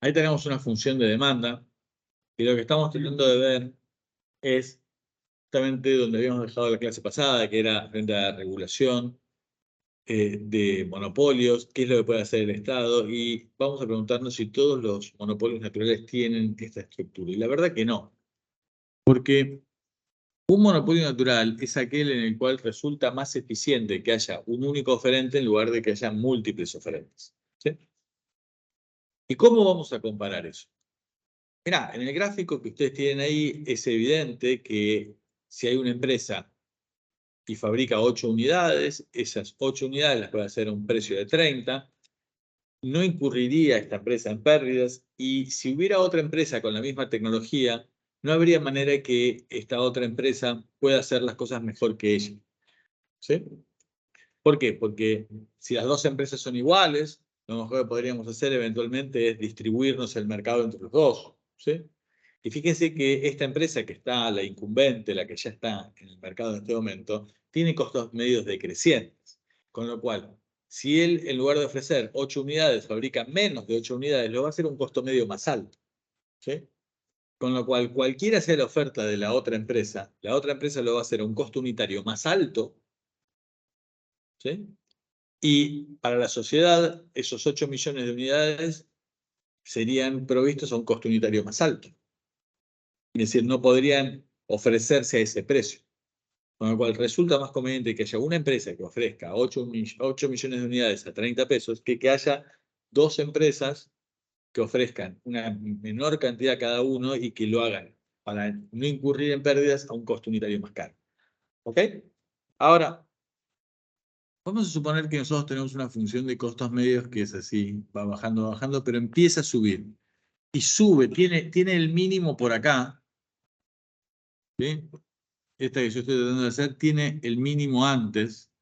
Ahí tenemos una función de demanda, y lo que estamos tratando de ver es justamente donde habíamos dejado la clase pasada, que era frente a la regulación de monopolios, qué es lo que puede hacer el Estado, y vamos a preguntarnos si todos los monopolios naturales tienen esta estructura. Y la verdad que no, porque un monopolio natural es aquel en el cual resulta más eficiente que haya un único oferente en lugar de que haya múltiples oferentes. ¿Sí? ¿Y cómo vamos a comparar eso? Mirá, en el gráfico que ustedes tienen ahí es evidente que si hay una empresa y fabrica 8 unidades, esas 8 unidades las puede hacer a un precio de 30, no incurriría esta empresa en pérdidas, y si hubiera otra empresa con la misma tecnología, no habría manera que esta otra empresa pueda hacer las cosas mejor que ella. ¿Sí? ¿Por qué? Porque si las dos empresas son iguales, lo mejor que podríamos hacer eventualmente es distribuirnos el mercado entre los dos. ¿Sí? Y fíjense que esta empresa que está, la incumbente, la que ya está en el mercado en este momento, tiene costos medios decrecientes. Con lo cual, si él en lugar de ofrecer 8 unidades fabrica menos de 8 unidades, lo va a hacer un costo medio más alto. ¿Sí? Con lo cual, cualquiera sea la oferta de la otra empresa lo va a hacer a un costo unitario más alto. ¿Sí? Y para la sociedad, esos 8 millones de unidades serían provistos a un costo unitario más alto. Es decir, no podrían ofrecerse a ese precio. Con lo cual resulta más conveniente que haya una empresa que ofrezca 8 millones de unidades a 30 pesos que haya dos empresas que ofrezcan una menor cantidad cada uno y que lo hagan para no incurrir en pérdidas a un costo unitario más caro. ¿Ok? Ahora, vamos a suponer que nosotros tenemos una función de costos medios que es así, va bajando, bajando, pero empieza a subir. Y sube, tiene el mínimo por acá. ¿Sí? Esta que yo estoy tratando de hacer tiene el mínimo antes.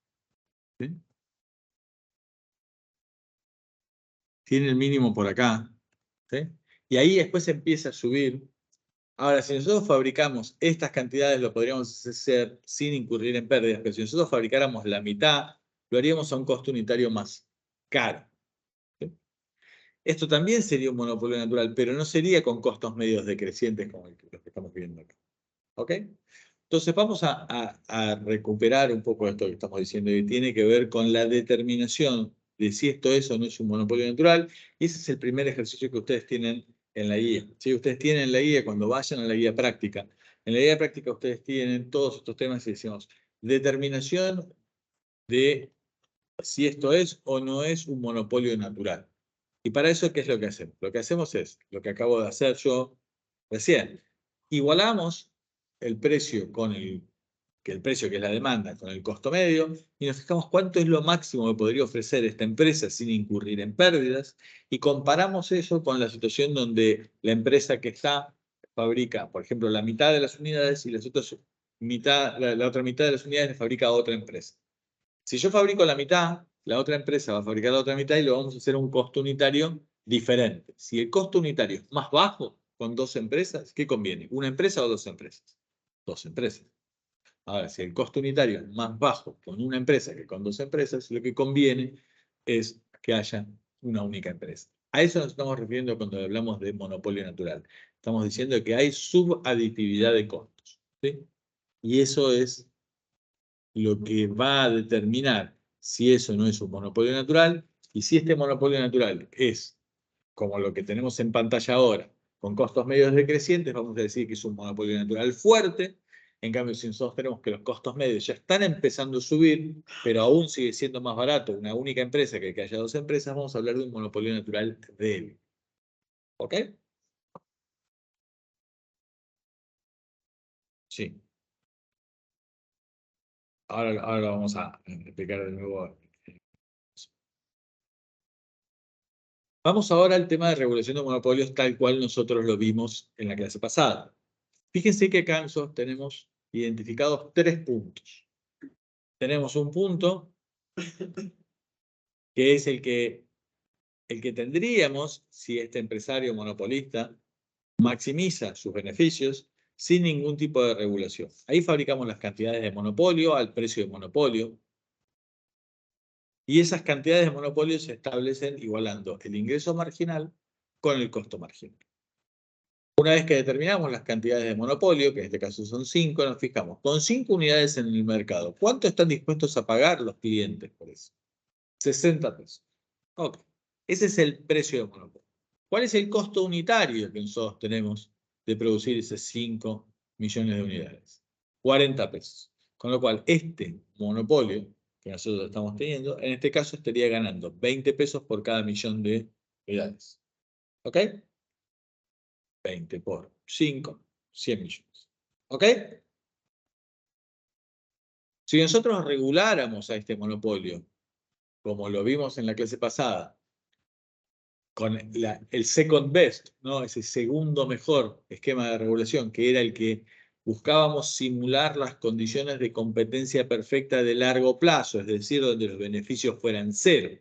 ¿Sí? Tiene el mínimo por acá. ¿Sí? Y ahí después empieza a subir. Ahora, si nosotros fabricamos estas cantidades, lo podríamos hacer sin incurrir en pérdidas, pero si nosotros fabricáramos la mitad, lo haríamos a un costo unitario más caro. ¿Sí? Esto también sería un monopolio natural, pero no sería con costos medios decrecientes como los que estamos viendo acá. ¿Ok? Entonces vamos a recuperar un poco esto que estamos diciendo, y tiene que ver con la determinación de si esto es o no es un monopolio natural, y ese es el primer ejercicio que ustedes tienen en la guía. ¿Sí? Ustedes tienen en la guía, cuando vayan a la guía práctica, en la guía práctica ustedes tienen todos estos temas y decimos, determinación de si esto es o no es un monopolio natural. Y para eso, ¿qué es lo que hacemos? Lo que hacemos es, lo que acabo de hacer yo recién, igualamos el precio con el precio que es la demanda con el costo medio, y nos fijamos cuánto es lo máximo que podría ofrecer esta empresa sin incurrir en pérdidas, y comparamos eso con la situación donde la empresa que está fabrica, por ejemplo, la mitad de las unidades y la otra mitad de las unidades la fabrica otra empresa. Si yo fabrico la mitad, la otra empresa va a fabricar la otra mitad y lo vamos a hacer a un costo unitario diferente. Si el costo unitario es más bajo con dos empresas, ¿qué conviene? ¿Una empresa o dos empresas? Dos empresas. Ahora, si el costo unitario es más bajo con una empresa que con dos empresas, lo que conviene es que haya una única empresa. A eso nos estamos refiriendo cuando hablamos de monopolio natural. Estamos diciendo que hay subaditividad de costos. ¿Sí? Y eso es lo que va a determinar si eso no es un monopolio natural, y si este monopolio natural es como lo que tenemos en pantalla ahora, con costos medios decrecientes, vamos a decir que es un monopolio natural fuerte. En cambio, si nosotros tenemos que los costos medios ya están empezando a subir, pero aún sigue siendo más barato una única empresa que haya dos empresas, vamos a hablar de un monopolio natural débil. ¿Ok? Sí. Ahora vamos a explicar de nuevo. Vamos ahora al tema de regulación de monopolios tal cual nosotros lo vimos en la clase pasada. Fíjense que acá nosotros tenemos identificados tres puntos. Tenemos un punto que es el que tendríamos si este empresario monopolista maximiza sus beneficios sin ningún tipo de regulación. Ahí fabricamos las cantidades de monopolio al precio de monopolio, y esas cantidades de monopolio se establecen igualando el ingreso marginal con el costo marginal. Una vez que determinamos las cantidades de monopolio, que en este caso son 5, nos fijamos, con 5 unidades en el mercado, ¿cuánto están dispuestos a pagar los clientes por eso? 60 pesos. Ok. Ese es el precio de monopolio. ¿Cuál es el costo unitario que nosotros tenemos de producir esos 5 millones de unidades? 40 pesos. Con lo cual, este monopolio que nosotros estamos teniendo, en este caso estaría ganando 20 pesos por cada millón de unidades. ¿Ok? 20 por 5, 100 millones. ¿Ok? Si nosotros reguláramos a este monopolio, como lo vimos en la clase pasada, con el second best, ¿no? Ese segundo mejor esquema de regulación, que era el que buscábamos simular las condiciones de competencia perfecta de largo plazo, es decir, donde los beneficios fueran cero,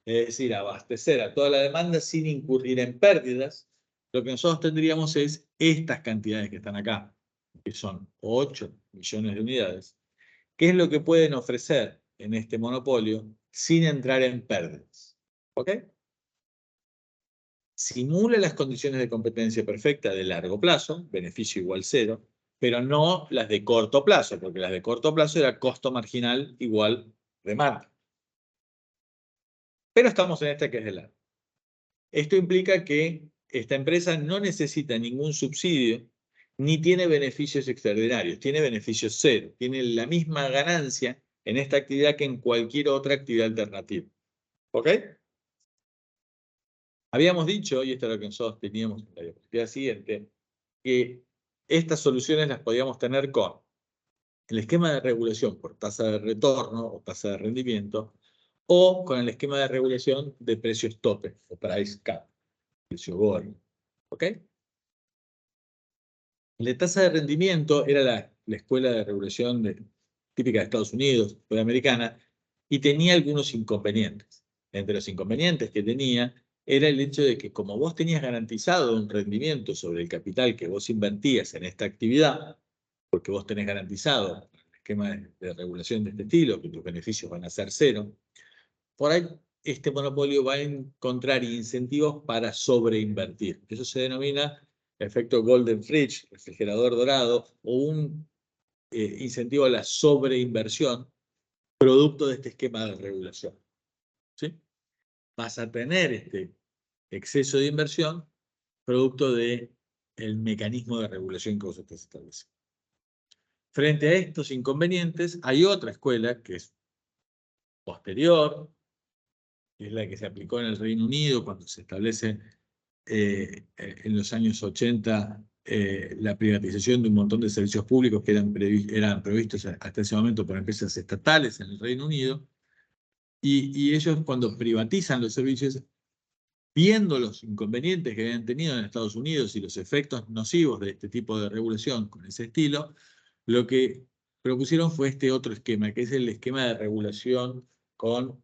es decir, abastecer a toda la demanda sin incurrir en pérdidas. Lo que nosotros tendríamos es estas cantidades que están acá, que son 8 millones de unidades. ¿Qué es lo que pueden ofrecer en este monopolio sin entrar en pérdidas? ¿Ok? Simula las condiciones de competencia perfecta de largo plazo, beneficio igual cero, pero no las de corto plazo, porque las de corto plazo era costo marginal igual demanda. Pero estamos en esta que es de largo. Esto implica que esta empresa no necesita ningún subsidio ni tiene beneficios extraordinarios, tiene beneficios cero, tiene la misma ganancia en esta actividad que en cualquier otra actividad alternativa. ¿Ok? Habíamos dicho, y esto es lo que nosotros teníamos en la diapositiva siguiente, que estas soluciones las podíamos tener con el esquema de regulación por tasa de retorno o tasa de rendimiento, o con el esquema de regulación de precios tope o price cap, precio gordo. ¿Ok? La tasa de rendimiento era la escuela de regulación típica de Estados Unidos, escuela americana, y tenía algunos inconvenientes. Entre los inconvenientes que tenía era el hecho de que como vos tenías garantizado un rendimiento sobre el capital que vos invertías en esta actividad, porque vos tenés garantizado el esquema de regulación de este estilo, que tus beneficios van a ser cero, por ahí este monopolio va a encontrar incentivos para sobreinvertir. Eso se denomina efecto Golden Fridge, refrigerador dorado, o un incentivo a la sobreinversión, producto de este esquema de regulación. ¿Sí? Vas a tener este exceso de inversión, producto del mecanismo de regulación que vos estás estableciendo. Frente a estos inconvenientes, hay otra escuela que es posterior, que es la que se aplicó en el Reino Unido cuando se establece en los años 80 la privatización de un montón de servicios públicos que eran previstos hasta ese momento por empresas estatales en el Reino Unido. Y ellos cuando privatizan los servicios, viendo los inconvenientes que habían tenido en Estados Unidos y los efectos nocivos de este tipo de regulación con ese estilo, lo que propusieron fue este otro esquema, que es el esquema de regulación con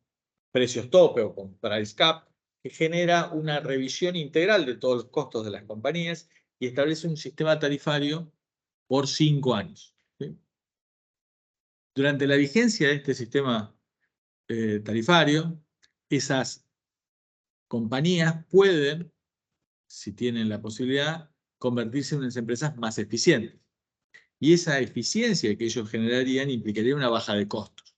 precios tope o con price cap, que genera una revisión integral de todos los costos de las compañías y establece un sistema tarifario por 5 años. ¿Sí? Durante la vigencia de este sistema tarifario, esas compañías pueden, si tienen la posibilidad, convertirse en unas empresas más eficientes. Y esa eficiencia que ellos generarían implicaría una baja de costos.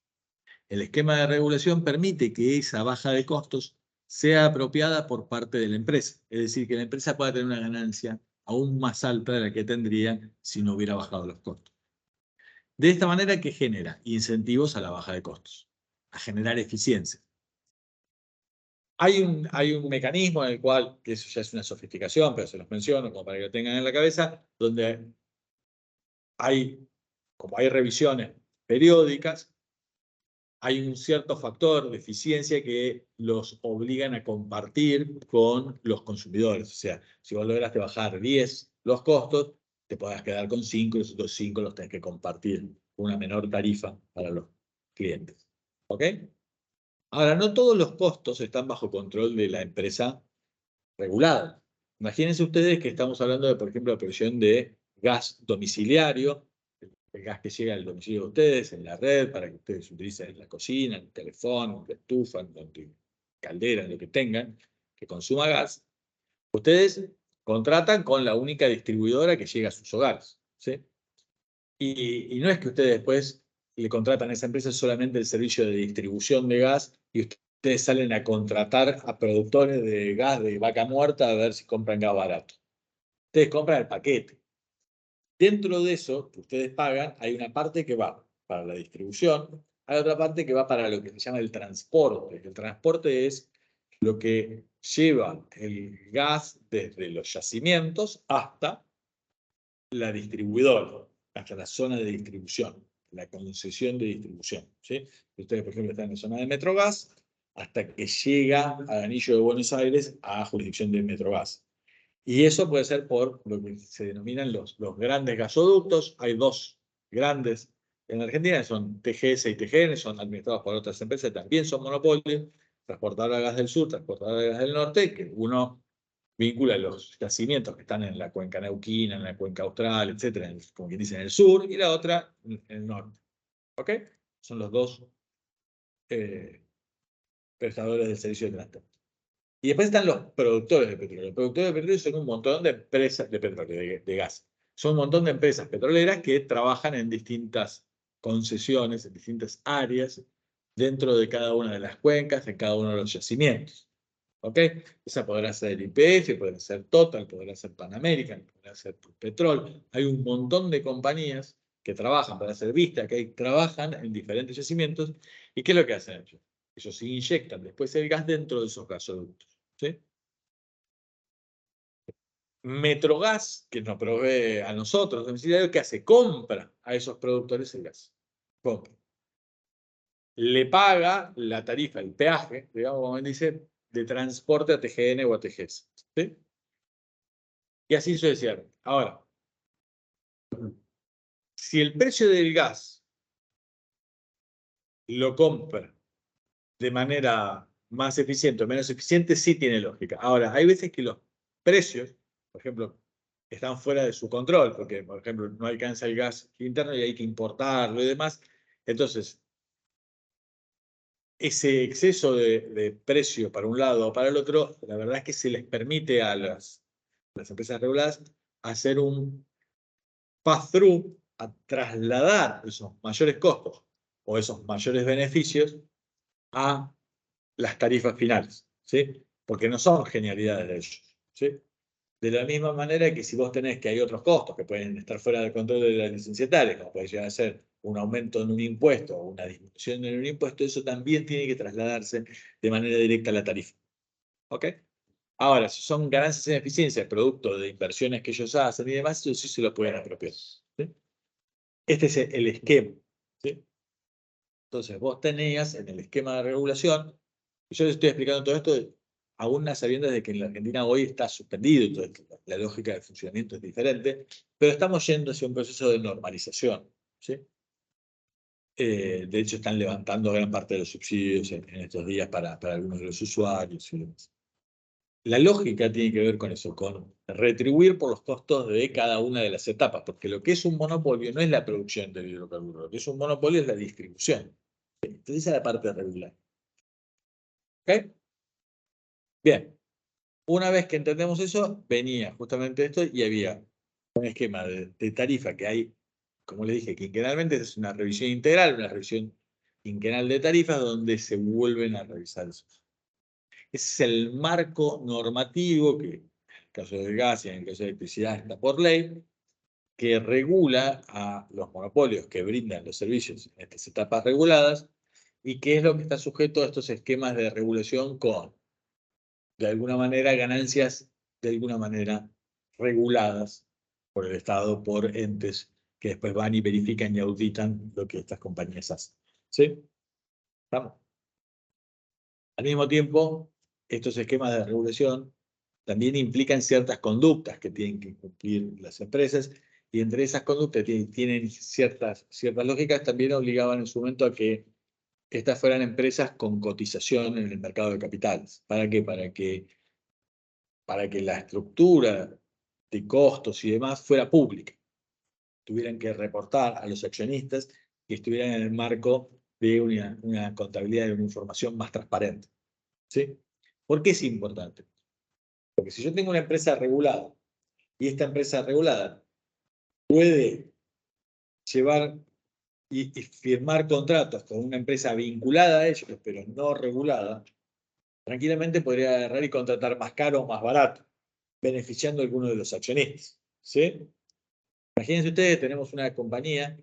El esquema de regulación permite que esa baja de costos sea apropiada por parte de la empresa. Es decir, que la empresa pueda tener una ganancia aún más alta de la que tendría si no hubiera bajado los costos. De esta manera, ¿qué genera? Incentivos a la baja de costos, a generar eficiencia. Hay un mecanismo en el cual, que eso ya es una sofisticación, pero se los menciono como para que lo tengan en la cabeza, donde como hay revisiones periódicas, hay un cierto factor de eficiencia que los obligan a compartir con los consumidores. O sea, si vos lograste bajar 10 los costos, te podrás quedar con 5 y los otros 5 los tenés que compartir con una menor tarifa para los clientes. ¿Ok? Ahora, no todos los costos están bajo control de la empresa regulada. Imagínense ustedes que estamos hablando de, por ejemplo, la provisión de gas domiciliario, el gas que llega al domicilio de ustedes, en la red, para que ustedes utilicen en la cocina, en el teléfono, en la estufa, en la caldera, en lo que tengan, que consuma gas. Ustedes contratan con la única distribuidora que llega a sus hogares, ¿sí? Y no es que ustedes después le contratan a esa empresa solamente el servicio de distribución de gas y ustedes salen a contratar a productores de gas de vaca muerta a ver si compran gas barato. Ustedes compran el paquete. Dentro de eso que ustedes pagan, hay una parte que va para la distribución, hay otra parte que va para lo que se llama el transporte. El transporte es lo que lleva el gas desde los yacimientos hasta la distribuidora, hasta la zona de distribución, la concesión de distribución, ¿sí? Ustedes, por ejemplo, están en la zona de Metrogas hasta que llega al anillo de Buenos Aires a jurisdicción de Metrogas. Y eso puede ser por lo que se denominan los grandes gasoductos. Hay dos grandes en Argentina, son TGS y TGN, son administrados por otras empresas, también son monopolios, Transportadora de Gas del Sur, Transportadora de Gas del Norte, que uno vincula los yacimientos que están en la cuenca neuquina, en la cuenca austral, etcétera, como quien dice, en el sur, y la otra en el norte. ¿Ok? Son los dos prestadores del servicio de transporte. Y después están los productores de petróleo. Los productores de petróleo son un montón de empresas de petróleo, de gas. Son un montón de empresas petroleras que trabajan en distintas concesiones, en distintas áreas, dentro de cada una de las cuencas, en cada uno de los yacimientos. ¿Ok? Esa podrá ser YPF, podrá ser Total, podrá ser Pan American, podrá ser Petrol. Hay un montón de compañías que trabajan, para ser Vista, que trabajan en diferentes yacimientos. ¿Y qué es lo que hacen ellos? Ellos inyectan después el gas dentro de esos gasoductos. ¿Sí? Metrogas, que nos provee a nosotros, domiciliario, ¿qué hace? Compra a esos productores el gas. Compra. Le paga la tarifa, el peaje, digamos, como dice, de transporte a TGN o a TGS. ¿Sí? Y así sucesivamente. Ahora, si el precio del gas lo compra de manera más eficiente o menos eficiente, sí tiene lógica. Ahora, hay veces que los precios, por ejemplo, están fuera de su control, porque, por ejemplo, no alcanza el gas interno y hay que importarlo y demás. Entonces, ese exceso de precio para un lado o para el otro, la verdad es que se les permite a las empresas reguladas hacer un pass-through, a trasladar esos mayores costos o esos mayores beneficios a las tarifas finales, ¿sí? Porque no son genialidades de ellos, ¿sí? De la misma manera que si vos tenés que hay otros costos que pueden estar fuera del control de las licenciatarias, como puede llegar a ser un aumento en un impuesto o una disminución en un impuesto, eso también tiene que trasladarse de manera directa a la tarifa. ¿Ok? Ahora, si son ganancias en eficiencia, producto de inversiones que ellos hacen y demás, eso sí se lo pueden apropiar. ¿Sí? Este es el esquema. ¿Sí? Entonces, vos tenías en el esquema de regulación, y yo les estoy explicando todo esto aún a sabiendas de que en la Argentina hoy está suspendido, entonces la lógica de funcionamiento es diferente, pero estamos yendo hacia un proceso de normalización. ¿Sí? De hecho, están levantando gran parte de los subsidios en estos días para algunos de los usuarios y demás. La lógica tiene que ver con eso, con retribuir por los costos de cada una de las etapas, porque lo que es un monopolio no es la producción de hidrocarburos, lo que es un monopolio es la distribución. Entonces, esa es la parte regular. ¿Ok? Bien, una vez que entendemos eso, venía justamente esto y había un esquema de tarifa que hay, como le dije, quinquenalmente, es una revisión integral, una revisión quinquenal de tarifas donde se vuelven a revisar eso. Ese es el marco normativo que, en el caso del gas y en el caso de electricidad, está por ley, que regula a los monopolios que brindan los servicios en estas etapas reguladas y que es lo que está sujeto a estos esquemas de regulación con, de alguna manera, ganancias de alguna manera reguladas por el Estado, por entes que después van y verifican y auditan lo que estas compañías hacen. ¿Sí? ¿Estamos? Al mismo tiempo, estos esquemas de regulación también implican ciertas conductas que tienen que cumplir las empresas, y entre esas conductas tienen ciertas lógicas, también obligaban en su momento a que estas fueran empresas con cotización en el mercado de capitales. ¿Para qué? Para que la estructura de costos y demás fuera pública. Tuvieran que reportar a los accionistas y estuvieran en el marco de una contabilidad y una información más transparente. ¿Sí? ¿Por qué es importante? Porque si yo tengo una empresa regulada y esta empresa regulada puede llevar y firmar contratos con una empresa vinculada a ellos, pero no regulada, tranquilamente podría agarrar y contratar más caro o más barato, beneficiando a alguno de los accionistas. ¿Sí? Imagínense ustedes, tenemos una compañía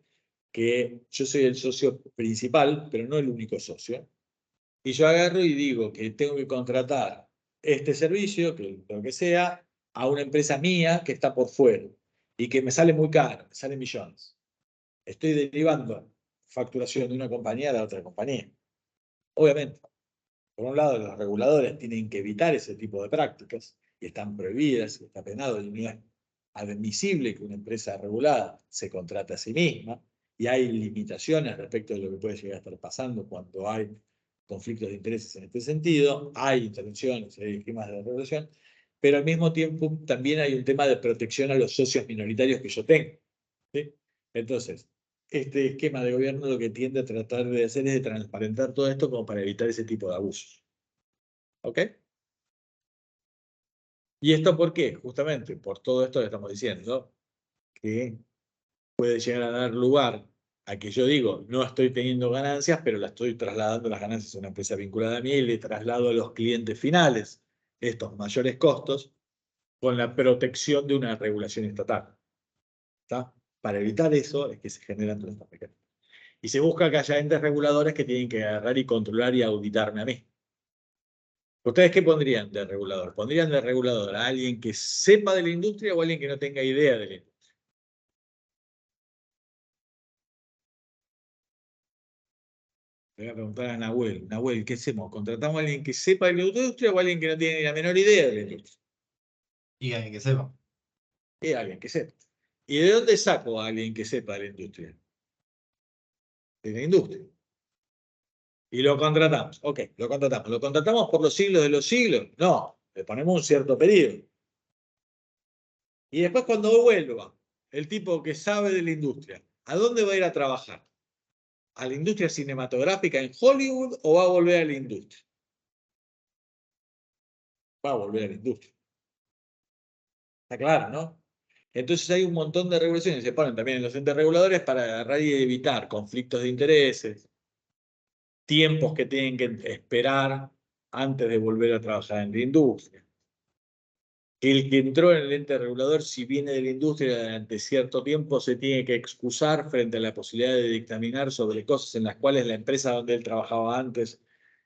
que yo soy el socio principal, pero no el único socio. Y yo agarro y digo que tengo que contratar este servicio, que lo que sea, a una empresa mía que está por fuera y que me sale muy caro, me sale millones. Estoy derivando facturación de una compañía a la otra compañía. Obviamente, por un lado, los reguladores tienen que evitar ese tipo de prácticas y están prohibidas, está penado y no es admisible que una empresa regulada se contrate a sí misma y hay limitaciones respecto de lo que puede llegar a estar pasando cuando hay conflictos de intereses en este sentido, hay intervenciones, hay esquemas de regulación, pero al mismo tiempo también hay un tema de protección a los socios minoritarios que yo tengo. ¿Sí? Entonces, este esquema de gobierno lo que tiende a tratar de hacer es de transparentar todo esto como para evitar ese tipo de abusos. ¿Ok? ¿Y esto por qué? Justamente por todo esto que estamos diciendo, que puede llegar a dar lugar a que yo digo, no estoy teniendo ganancias, pero la estoy trasladando las ganancias a una empresa vinculada a mí y le traslado a los clientes finales estos mayores costos con la protección de una regulación estatal. ¿Está? Para evitar eso es que se generan todas estas mecanismos. Y se busca que haya entes reguladores que tienen que agarrar y controlar y auditarme a mí. ¿Ustedes qué pondrían de regulador? ¿Pondrían de regulador a alguien que sepa de la industria o a alguien que no tenga idea de la industria? Le voy a preguntar a Nahuel. Nahuel, ¿qué hacemos? ¿Contratamos a alguien que sepa de la industria o a alguien que no tiene ni la menor idea de la industria? Y alguien que sepa. Es alguien que sepa. ¿Y de dónde saco a alguien que sepa de la industria? De la industria. Y lo contratamos. Ok, lo contratamos. ¿Lo contratamos por los siglos de los siglos? No, le ponemos un cierto periodo. Y después cuando vuelva el tipo que sabe de la industria, ¿a dónde va a ir a trabajar? ¿A la industria cinematográfica en Hollywood o va a volver a la industria? Va a volver a la industria. Está claro, ¿no? Entonces hay un montón de regulaciones, se ponen también en los entes reguladores para agarrar y evitar conflictos de intereses, tiempos que tienen que esperar antes de volver a trabajar en la industria. El que entró en el ente regulador, si viene de la industria durante cierto tiempo, se tiene que excusar frente a la posibilidad de dictaminar sobre cosas en las cuales la empresa donde él trabajaba antes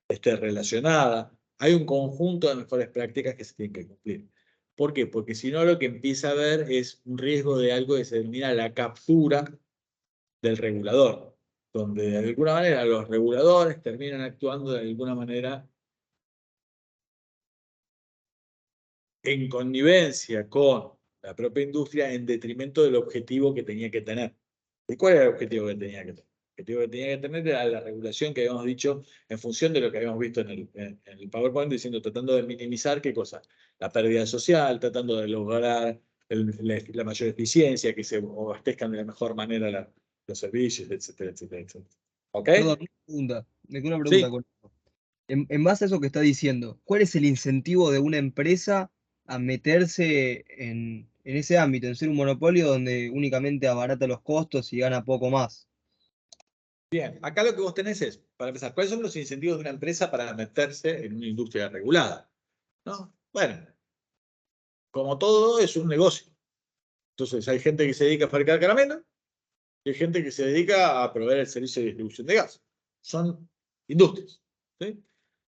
esté relacionada. Hay un conjunto de mejores prácticas que se tienen que cumplir. ¿Por qué? Porque si no, lo que empieza a haber es un riesgo de algo que se denomina la captura del regulador, donde de alguna manera los reguladores terminan actuando de alguna manera en connivencia con la propia industria en detrimento del objetivo que tenía que tener. ¿Y cuál era el objetivo que tenía que tener? El objetivo que tenía que tener era la regulación que habíamos dicho en función de lo que habíamos visto en el PowerPoint, diciendo, tratando de minimizar qué cosa, la pérdida social, tratando de lograr la mayor eficiencia, que se abastezcan de la mejor manera los servicios, etcétera, etcétera, etcétera. ¿Ok? Perdón, me queda una pregunta Sí. con eso. En base a eso que está diciendo, ¿cuál es el incentivo de una empresa a meterse en ese ámbito, en ser un monopolio donde únicamente abarata los costos y gana poco más? Bien, acá lo que vos tenés es, para empezar, ¿cuáles son los incentivos de una empresa para meterse en una industria regulada? ¿No? Bueno, como todo es un negocio. Entonces hay gente que se dedica a fabricar caramelos y hay gente que se dedica a proveer el servicio de distribución de gas. Son industrias. ¿Sí?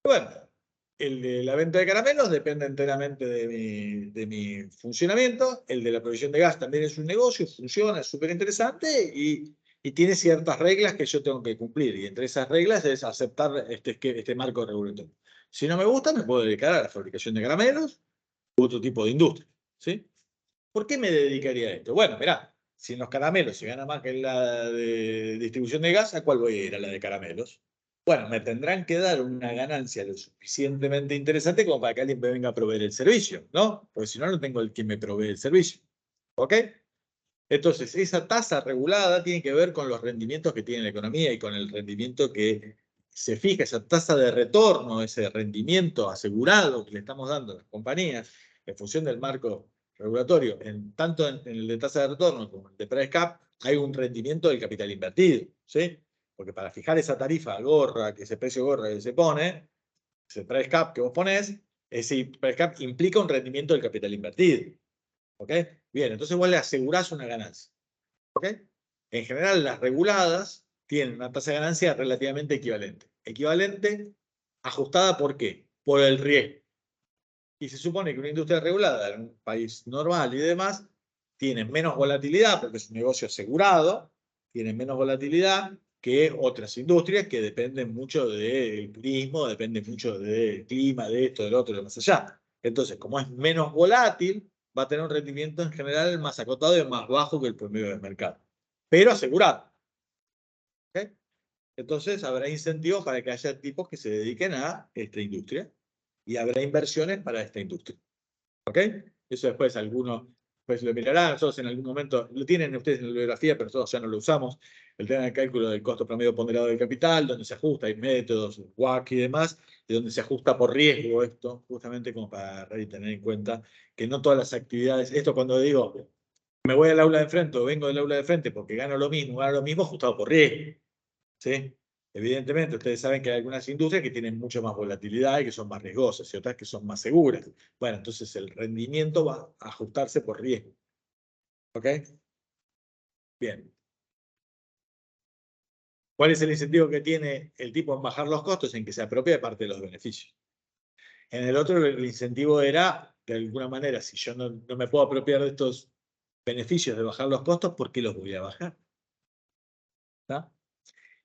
Bueno, el de la venta de caramelos depende enteramente de mi funcionamiento. El de la provisión de gas también es un negocio, funciona, es súper interesante y tiene ciertas reglas que yo tengo que cumplir. Y entre esas reglas es aceptar este marco regulatorio. Si no me gusta, me puedo dedicar a la fabricación de caramelos u otro tipo de industria. ¿Sí? ¿Por qué me dedicaría a esto? Bueno, mirá, si en los caramelos se gana más que en la de distribución de gas, ¿a cuál voy a ir? A la de caramelos. Bueno, me tendrán que dar una ganancia lo suficientemente interesante como para que alguien me venga a proveer el servicio, ¿no? Porque si no, no tengo el que me provee el servicio. ¿Ok? Entonces, esa tasa regulada tiene que ver con los rendimientos que tiene la economía y con el rendimiento que se fija, esa tasa de retorno, ese rendimiento asegurado que le estamos dando a las compañías, en función del marco regulatorio, tanto en el de tasa de retorno como en el de price cap, hay un rendimiento del capital invertido, ¿sí? Porque para fijar esa tarifa gorra, que ese precio gorra que se pone, ese price cap que vos ponés, ese price cap implica un rendimiento del capital invertido. ¿Ok? Bien, entonces vos le asegurás una ganancia. ¿Ok? En general, las reguladas tienen una tasa de ganancia relativamente equivalente. Equivalente, ajustada ¿por qué? Por el riesgo. Y se supone que una industria regulada en un país normal y demás tiene menos volatilidad porque es un negocio asegurado, tiene menos volatilidad que otras industrias que dependen mucho del turismo, dependen mucho del clima, de esto, del otro, de más allá. Entonces, como es menos volátil, va a tener un rendimiento en general más acotado y más bajo que el promedio del mercado, pero asegurado. ¿Okay? Entonces, habrá incentivos para que haya tipos que se dediquen a esta industria y habrá inversiones para esta industria. ¿Ok? Eso después algunos pues lo mirarán, nosotros en algún momento, lo tienen ustedes en la bibliografía, pero nosotros ya no lo usamos, el tema del cálculo del costo promedio ponderado del capital, donde se ajusta, hay métodos, WACC y demás, y donde se ajusta por riesgo esto, justamente como para tener en cuenta que no todas las actividades, esto cuando digo, me voy al aula de frente o vengo del aula de frente porque gano lo mismo, ajustado por riesgo, ¿sí? Evidentemente, ustedes saben que hay algunas industrias que tienen mucho más volatilidad y que son más riesgosas y otras que son más seguras. Bueno, entonces el rendimiento va a ajustarse por riesgo. ¿Ok? Bien. ¿Cuál es el incentivo que tiene el tipo en bajar los costos? En que se apropie de parte de los beneficios. En el otro, el incentivo era, de alguna manera, si yo no me puedo apropiar de estos beneficios de bajar los costos, ¿por qué los voy a bajar? ¿Está?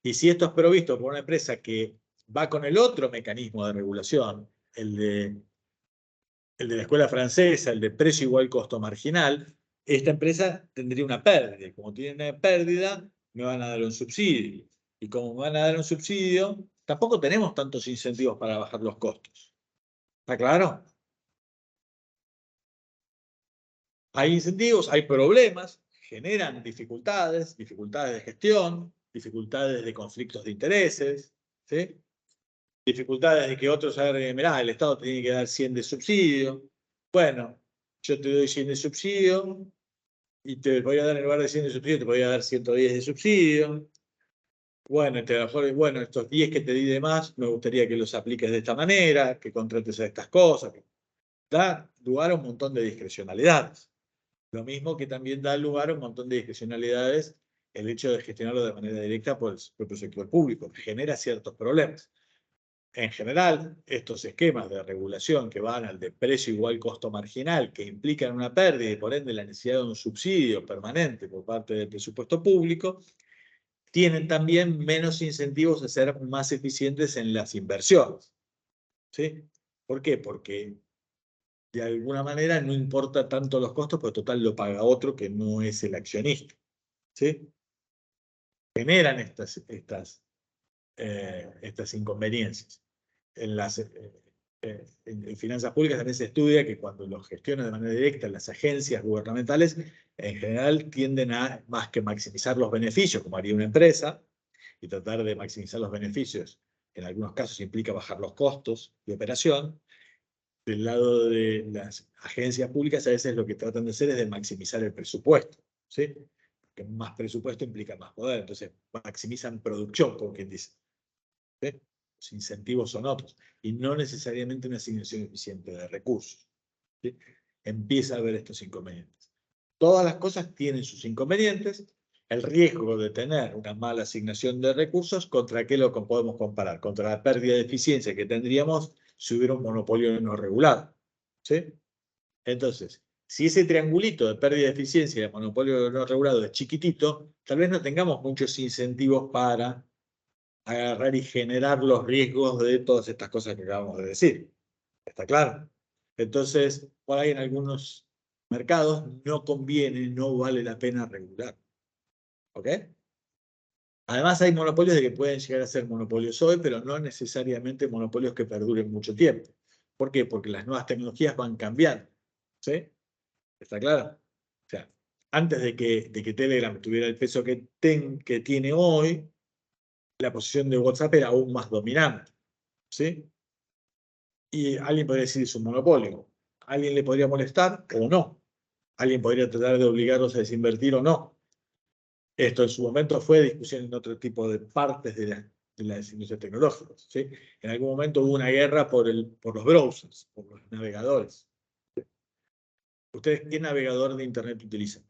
Y si esto es provisto por una empresa que va con el otro mecanismo de regulación, el de la escuela francesa, el de precio igual costo marginal, esta empresa tendría una pérdida. Como tiene una pérdida, me van a dar un subsidio. Y como me van a dar un subsidio, tampoco tenemos tantos incentivos para bajar los costos. ¿Está claro? Hay incentivos, hay problemas, generan dificultades de gestión, dificultades de conflictos de intereses, ¿sí? Dificultades de que otros agarren, mirá, el Estado te tiene que dar 100 de subsidio. Bueno, yo te doy 100 de subsidio y te voy a dar en lugar de 100 de subsidio, te voy a dar 110 de subsidio. Bueno, bueno, estos 10 que te di de más, me gustaría que los apliques de esta manera, que contrates a estas cosas. Da lugar a un montón de discrecionalidades. Lo mismo que también da lugar a un montón de discrecionalidades el hecho de gestionarlo de manera directa por el propio sector público, que genera ciertos problemas. En general, estos esquemas de regulación que van al de precio igual costo marginal, que implican una pérdida y por ende la necesidad de un subsidio permanente por parte del presupuesto público, tienen también menos incentivos a ser más eficientes en las inversiones. ¿Sí? ¿Por qué? Porque de alguna manera no importa tanto los costos, porque total lo paga otro que no es el accionista. ¿Sí? Generan estas inconveniencias. En finanzas públicas también se estudia que cuando los gestionan de manera directa las agencias gubernamentales, en general tienden a más que maximizar los beneficios, como haría una empresa, y tratar de maximizar los beneficios, en algunos casos implica bajar los costos de operación. Del lado de las agencias públicas, a veces lo que tratan de hacer es de maximizar el presupuesto, ¿sí? Porque más presupuesto implica más poder, entonces maximizan producción, por quien dice. ¿Sí? Los incentivos son otros, y no necesariamente una asignación eficiente de recursos. ¿Sí? Empieza a haber estos inconvenientes. Todas las cosas tienen sus inconvenientes. El riesgo de tener una mala asignación de recursos, ¿contra qué lo podemos comparar? Contra la pérdida de eficiencia que tendríamos si hubiera un monopolio no regulado. ¿Sí? Entonces, si ese triangulito de pérdida de eficiencia y de monopolio no regulado es chiquitito, tal vez no tengamos muchos incentivos para agarrar y generar los riesgos de todas estas cosas que acabamos de decir. ¿Está claro? Entonces, por ahí en algunos mercados no conviene, no vale la pena regular. ¿Ok? Además hay monopolios de que pueden llegar a ser monopolios hoy, pero no necesariamente monopolios que perduren mucho tiempo. ¿Por qué? Porque las nuevas tecnologías van cambiando. ¿Sí? ¿Está claro? O sea, antes de que Telegram tuviera el peso que tiene hoy, la posición de WhatsApp era aún más dominante. ¿Sí? Y alguien podría decir es un monopolio. alguien le podría molestar o no. Alguien podría tratar de obligarlos a desinvertir o no. Esto en su momento fue discusión en otro tipo de partes de las industrias tecnológicas, ¿sí? En algún momento hubo una guerra por los browsers, por los navegadores. ¿Ustedes qué navegador de Internet utilizan?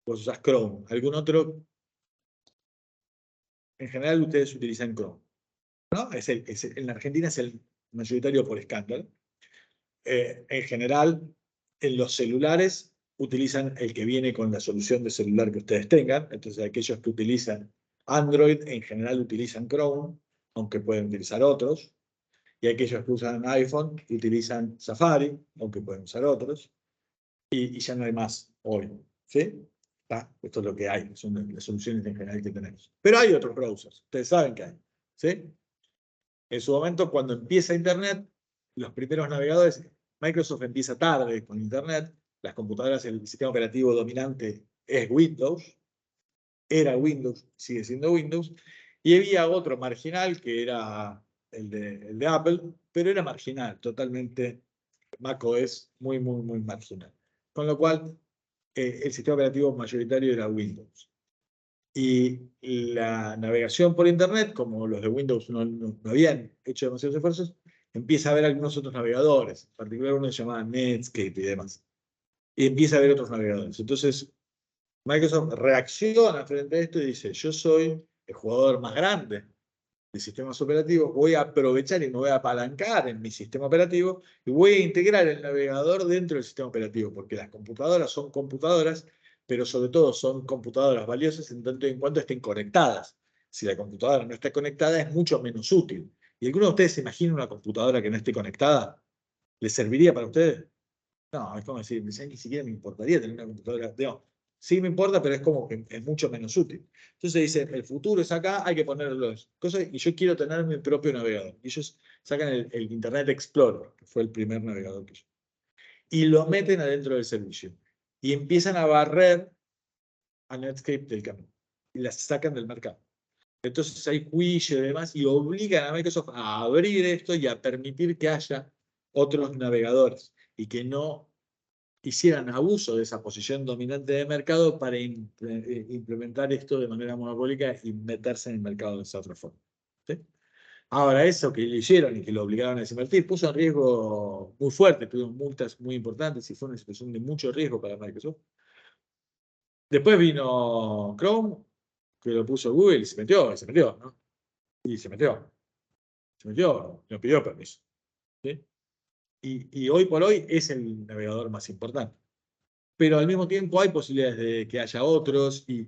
Vos usás Chrome. ¿Algún otro? En general ustedes utilizan Chrome, ¿no? En Argentina es el mayoritario por escándalo. En general, en los celulares utilizan el que viene con la solución de celular que ustedes tengan. Entonces, aquellos que utilizan Android, en general utilizan Chrome, aunque pueden utilizar otros. Y aquellos que usan iPhone utilizan Safari, aunque pueden usar otros. Y ya no hay más hoy, ¿sí? Esto es lo que hay, son las soluciones en general que tenemos. Pero hay otros browsers, ustedes saben que hay, ¿sí? En su momento, cuando empieza Internet, los primeros navegadores, Microsoft empieza tarde con Internet, las computadoras, el sistema operativo dominante es Windows, era Windows, sigue siendo Windows, y había otro marginal que era el de Apple, pero era marginal, totalmente macOS, muy, muy, muy marginal. Con lo cual, el sistema operativo mayoritario era Windows. Y la navegación por Internet, como los de Windows no habían hecho demasiados esfuerzos, empieza a haber algunos otros navegadores, en particular uno que se llamaba Netscape y demás. Y empieza a haber otros navegadores. Entonces, Microsoft reacciona frente a esto y dice, yo soy el jugador más grande de sistemas operativos, voy a aprovechar y me voy a apalancar en mi sistema operativo y voy a integrar el navegador dentro del sistema operativo, porque las computadoras son computadoras, pero sobre todo son computadoras valiosas en tanto y en cuanto estén conectadas. Si la computadora no está conectada, es mucho menos útil. ¿Y alguno de ustedes se imagina una computadora que no esté conectada? ¿Les serviría para ustedes? No, es como decir, ni siquiera me importaría tener una computadora. No, sí me importa, pero es como que es mucho menos útil. Entonces dice, el futuro es acá, hay que ponerlo cosas, y yo quiero tener mi propio navegador. Y ellos sacan el Internet Explorer, que fue el primer navegador que yo. Y lo meten adentro del servicio. Y empiezan a barrer a Netscape del camino. Y las sacan del mercado. Entonces hay juicio y demás, y obligan a Microsoft a abrir esto y a permitir que haya otros navegadores. Y que no hicieran abuso de esa posición dominante de mercado para implementar esto de manera monopólica y meterse en el mercado de esa otra forma, ¿sí? Ahora, eso que lo hicieron y que lo obligaron a desinvertir puso en riesgo muy fuerte, tuvieron multas muy importantes y fue una situación de mucho riesgo para Microsoft. Después vino Chrome, que lo puso Google y se metió, ¿no? Y se metió, no pidió permiso, ¿sí? Y hoy por hoy es el navegador más importante. Pero al mismo tiempo hay posibilidades de que haya otros y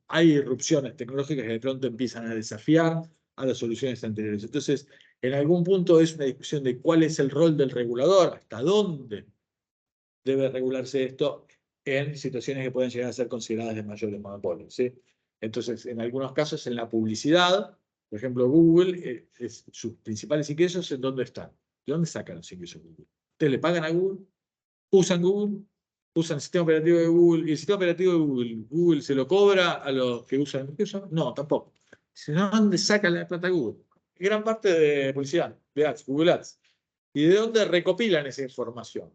hay irrupciones tecnológicas que de pronto empiezan a desafiar a las soluciones anteriores. Entonces, en algún punto es una discusión de cuál es el rol del regulador, hasta dónde debe regularse esto en situaciones que pueden llegar a ser consideradas de mayores monopolios, ¿sí? Entonces, en algunos casos, en la publicidad, por ejemplo, Google, sus principales ingresos, ¿en dónde están? ¿De dónde sacan los ingresos de Google? ¿Ustedes le pagan a Google? ¿Usan Google? ¿Usan el sistema operativo de Google? ¿Y el sistema operativo de Google se lo cobra a los que usan? No, tampoco. ¿De dónde sacan la plata Google? Gran parte de publicidad, de ads, Google Ads. ¿Y de dónde recopilan esa información?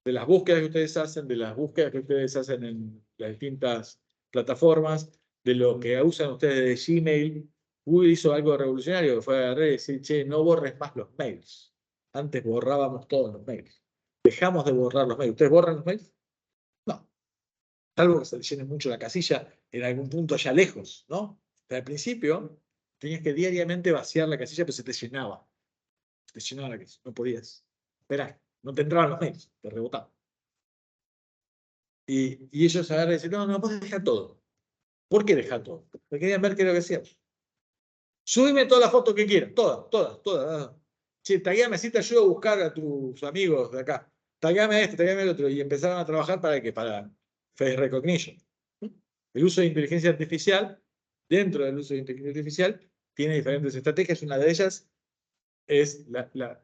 De las búsquedas que ustedes hacen, de las búsquedas que ustedes hacen en las distintas plataformas, de lo que usan ustedes de Gmail. Google hizo algo revolucionario, que fue agarrar y decir, che, no borres más los mails. Antes borrábamos todos los mails. Dejamos de borrar los mails. ¿Ustedes borran los mails? No. Salvo que se llene mucho la casilla en algún punto allá lejos, ¿no? Pero al principio tenías que diariamente vaciar la casilla, pero se te llenaba. Se te llenaba la casilla. No podías esperar. No te entraban los mails, te rebotaban. Y ellos agarran y dicen, no puedes dejar todo. ¿Por qué dejar todo? Porque querían ver qué es lo que hacíamos. Subime todas las fotos que quieras, todas. Che, tagueame, así te ayudo a buscar a tus amigos de acá. Tagueame a este, tagueame al otro. Y empezaron a trabajar para qué? Para face recognition. El uso de inteligencia artificial, dentro del uso de inteligencia artificial, tiene diferentes estrategias. Una de ellas es la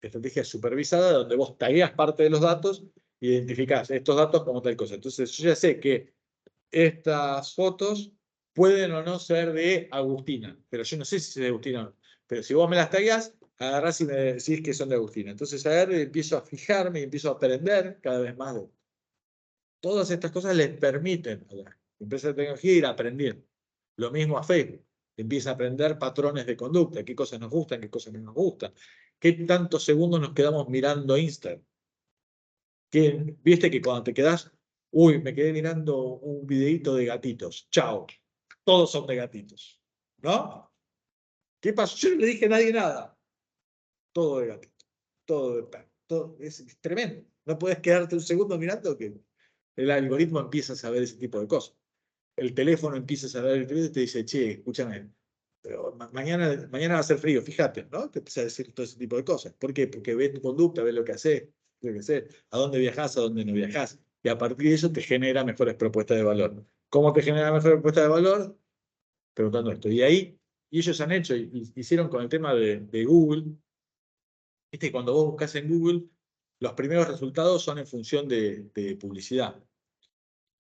estrategia supervisada, donde vos tagueas parte de los datos e identificás estos datos como tal cosa. Entonces, yo ya sé que estas fotos pueden o no ser de Agustina, pero yo no sé si es de Agustina o no. Pero si vos me las tagueás, agarrás y me decís que son de Agustina. Entonces agarro y empiezo a fijarme y empiezo a aprender cada vez más de todas estas cosas les permiten a la empresa de tecnología ir aprendiendo. Lo mismo a Facebook. Empieza a aprender patrones de conducta, qué cosas nos gustan, qué cosas no nos gustan. ¿Qué tantos segundos nos quedamos mirando Instagram? Viste que cuando te quedás, uy, me quedé mirando un videíto de gatitos. Chao. Todos son de gatitos. ¿No? ¿Qué pasó? Yo no le dije a nadie nada. Todo de gatito. Todo de perro. Es tremendo. No puedes quedarte un segundo mirando que el algoritmo empieza a saber ese tipo de cosas. El teléfono empieza a saber y te dice, che, escúchame, pero mañana va a ser frío, fíjate, ¿no? Te empieza a decir todo ese tipo de cosas. ¿Por qué? Porque ves tu conducta, ves lo que haces, a dónde viajas, a dónde no viajas. Y a partir de eso te genera mejores propuestas de valor. ¿Cómo te genera mejores propuestas de valor? Preguntando esto. Y ahí, y ellos han hecho, hicieron con el tema de Google, viste, cuando vos buscas en Google, los primeros resultados son en función de publicidad.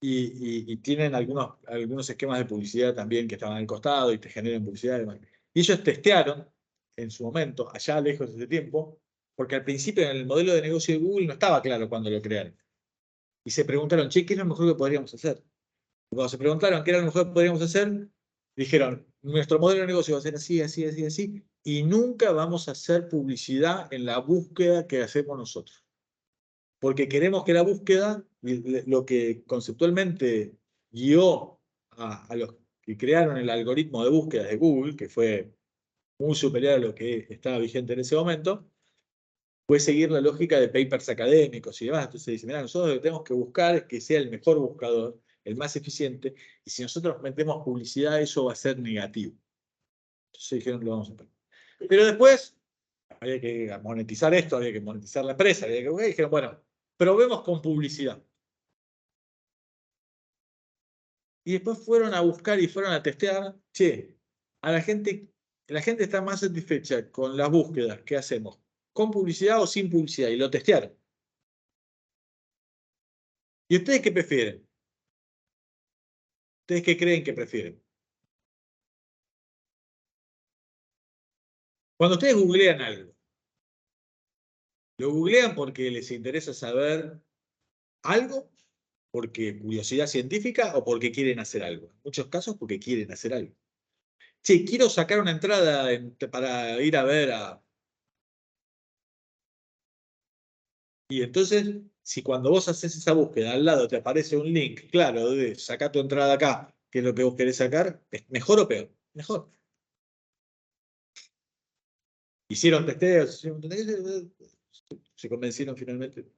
Y tienen algunos esquemas de publicidad también que estaban al costado y te generan publicidad. Y ellos testearon en su momento, allá lejos de ese tiempo, porque al principio en el modelo de negocio de Google no estaba claro cuando lo crearon. Y se preguntaron, che, ¿qué es lo mejor que podríamos hacer? Y cuando se preguntaron qué era lo mejor que podríamos hacer, dijeron, nuestro modelo de negocio va a ser así, así, así, así, y nunca vamos a hacer publicidad en la búsqueda que hacemos nosotros. Porque queremos que la búsqueda, lo que conceptualmente guió a los que crearon el algoritmo de búsqueda de Google, que fue muy superior a lo que estaba vigente en ese momento, fue seguir la lógica de papers académicos y demás. Entonces dice, mira, nosotros lo que tenemos que buscar es que sea el mejor buscador, el más eficiente, y si nosotros metemos publicidad, eso va a ser negativo. Entonces dijeron, lo vamos a hacer. Pero después, había que monetizar esto, había que monetizar la empresa, había que, dijeron, bueno, probemos con publicidad. Y después fueron a buscar y fueron a testear, che, la gente está más satisfecha con las búsquedas que hacemos, con publicidad o sin publicidad, y lo testearon. ¿Y ustedes qué prefieren? ¿Ustedes qué creen que prefieren? Cuando ustedes googlean algo, ¿lo googlean porque les interesa saber algo? ¿Porque curiosidad científica o porque quieren hacer algo? En muchos casos porque quieren hacer algo. Che, quiero sacar una entrada para ir a ver a... Y entonces, si cuando vos haces esa búsqueda al lado te aparece un link, claro, de sacar tu entrada acá, que es lo que vos querés sacar, ¿es mejor o peor? Mejor. Hicieron testeos, se convencieron finalmente,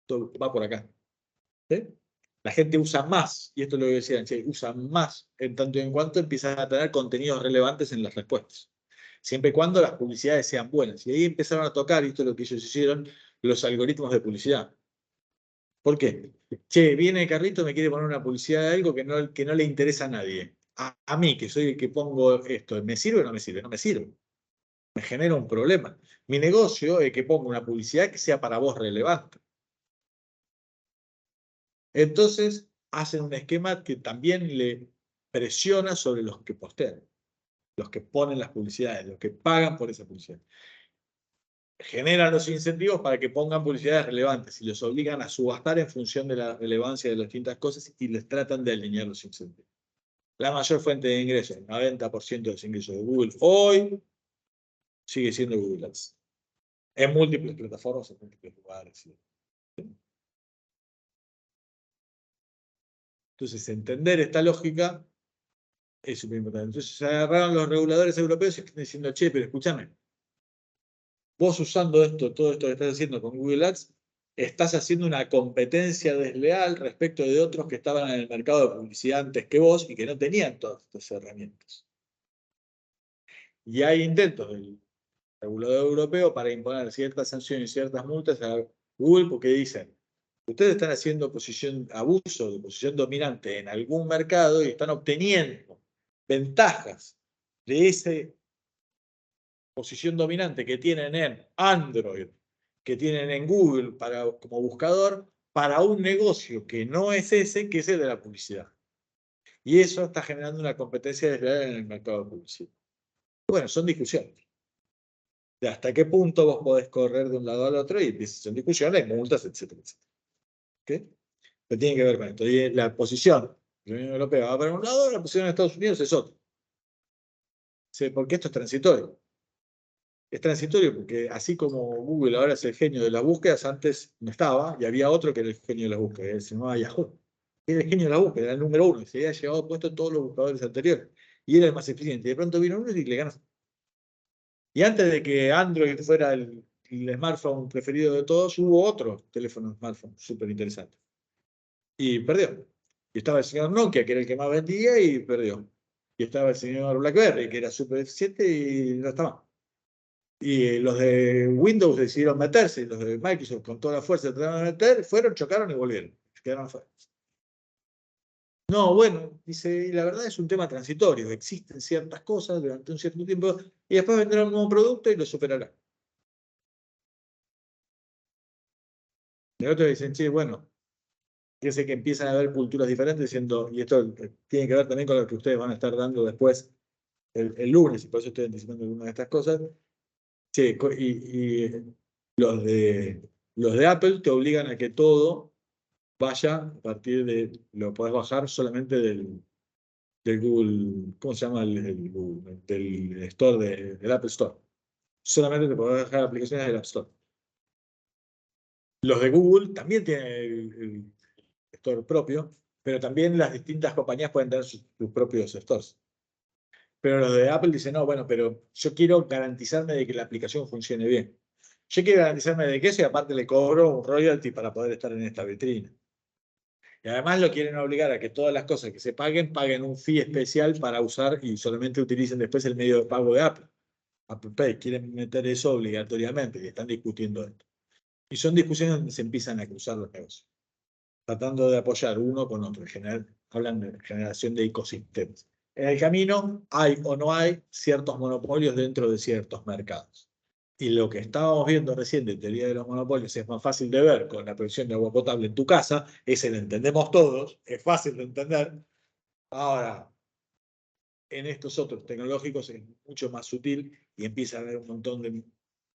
todo va por acá. ¿Sí? La gente usa más, y esto es lo que decían, che, usa más en tanto y en cuanto empiezan a tener contenidos relevantes en las respuestas. Siempre y cuando las publicidades sean buenas. Y ahí empezaron a tocar, y esto es lo que ellos hicieron, los algoritmos de publicidad. ¿Por qué? Che, viene el carrito, me quiere poner una publicidad de algo que no le interesa a nadie. A mí, que soy el que pongo esto, ¿me sirve o no me sirve? No me sirve. Me genera un problema. Mi negocio es que pongo una publicidad que sea para vos relevante. Entonces, hacen un esquema que también le presiona sobre los que postean, los que ponen las publicidades, los que pagan por esa publicidad. Generan los incentivos para que pongan publicidades relevantes y los obligan a subastar en función de la relevancia de las distintas cosas y les tratan de alinear los incentivos. La mayor fuente de ingresos, el 90% de los ingresos de Google hoy sigue siendo Google Ads. En múltiples plataformas, en múltiples lugares. ¿Sí? Entonces, entender esta lógica es súper importante. Entonces, se agarraron los reguladores europeos y están diciendo, che, pero escúchame, vos usando esto, todo esto que estás haciendo con Google Ads, estás haciendo una competencia desleal respecto de otros que estaban en el mercado de publicidad antes que vos y que no tenían todas estas herramientas. Y hay intentos del regulador europeo para imponer ciertas sanciones y ciertas multas a Google porque dicen, ustedes están haciendo abuso de posición dominante en algún mercado y están obteniendo ventajas de esa posición dominante que tienen en Android, que tienen en Google como buscador, para un negocio que no es ese, que es el de la publicidad. Y eso está generando una competencia desleal en el mercado de publicidad. Bueno, son discusiones. de hasta qué punto vos podés correr de un lado al otro y empiezas en discusiones, multas, etcétera, etcétera. ¿Ok? Pero tiene que ver con esto. Y la posición de la Unión Europea va para un lado, la posición de Estados Unidos es otra. ¿Sí? Porque esto es transitorio. Es transitorio porque así como Google ahora es el genio de las búsquedas, antes no estaba y había otro que era el genio de las búsquedas, se llamaba Yahoo. Era el genio de las búsquedas, era el número uno, se había llevado puesto en todos los buscadores anteriores y era el más eficiente. Y de pronto vino uno y le ganas. Y antes de que Android fuera el smartphone preferido de todos, hubo otro teléfono smartphone súper interesante. Y perdió. Y estaba el señor Nokia, que era el que más vendía, y perdió. Y estaba el señor BlackBerry, que era súper eficiente y no está más. Y los de Windows decidieron meterse, y los de Microsoft con toda la fuerza trataron de meter, fueron, chocaron y volvieron. Quedaron afuera. No, bueno, dice, y la verdad es un tema transitorio. Existen ciertas cosas durante un cierto tiempo y después vendrá un nuevo producto y lo superará. Y otros dicen, sí, bueno, fíjense que empiezan a haber culturas diferentes diciendo, y esto tiene que ver también con lo que ustedes van a estar dando después el lunes, y por eso estoy anticipando algunas de estas cosas. Sí, y los de Apple te obligan a que todo vaya a partir de, lo podés bajar solamente del Google, ¿cómo se llama? Del Store, del Apple Store. Solamente te podés bajar aplicaciones del App Store. Los de Google también tienen el store propio, pero también las distintas compañías pueden tener sus propios stores. Pero los de Apple dicen, no, bueno, pero yo quiero garantizarme de que la aplicación funcione bien. Yo quiero garantizarme de que eso y aparte le cobro un royalty para poder estar en esta vitrina. Y además lo quieren obligar a que todas las cosas que se paguen un fee especial para usar y solamente utilicen después el medio de pago de Apple. Apple Pay. Quieren meter eso obligatoriamente y están discutiendo esto. Y son discusiones donde se empiezan a cruzar los negocios, tratando de apoyar uno con otro. En general, hablan de generación de ecosistemas. En el camino hay o no hay ciertos monopolios dentro de ciertos mercados. Y lo que estábamos viendo recién de teoría de los monopolios es más fácil de ver con la producción de agua potable en tu casa, ese lo entendemos todos, es fácil de entender. Ahora, en estos otros tecnológicos es mucho más sutil y empieza a haber un montón de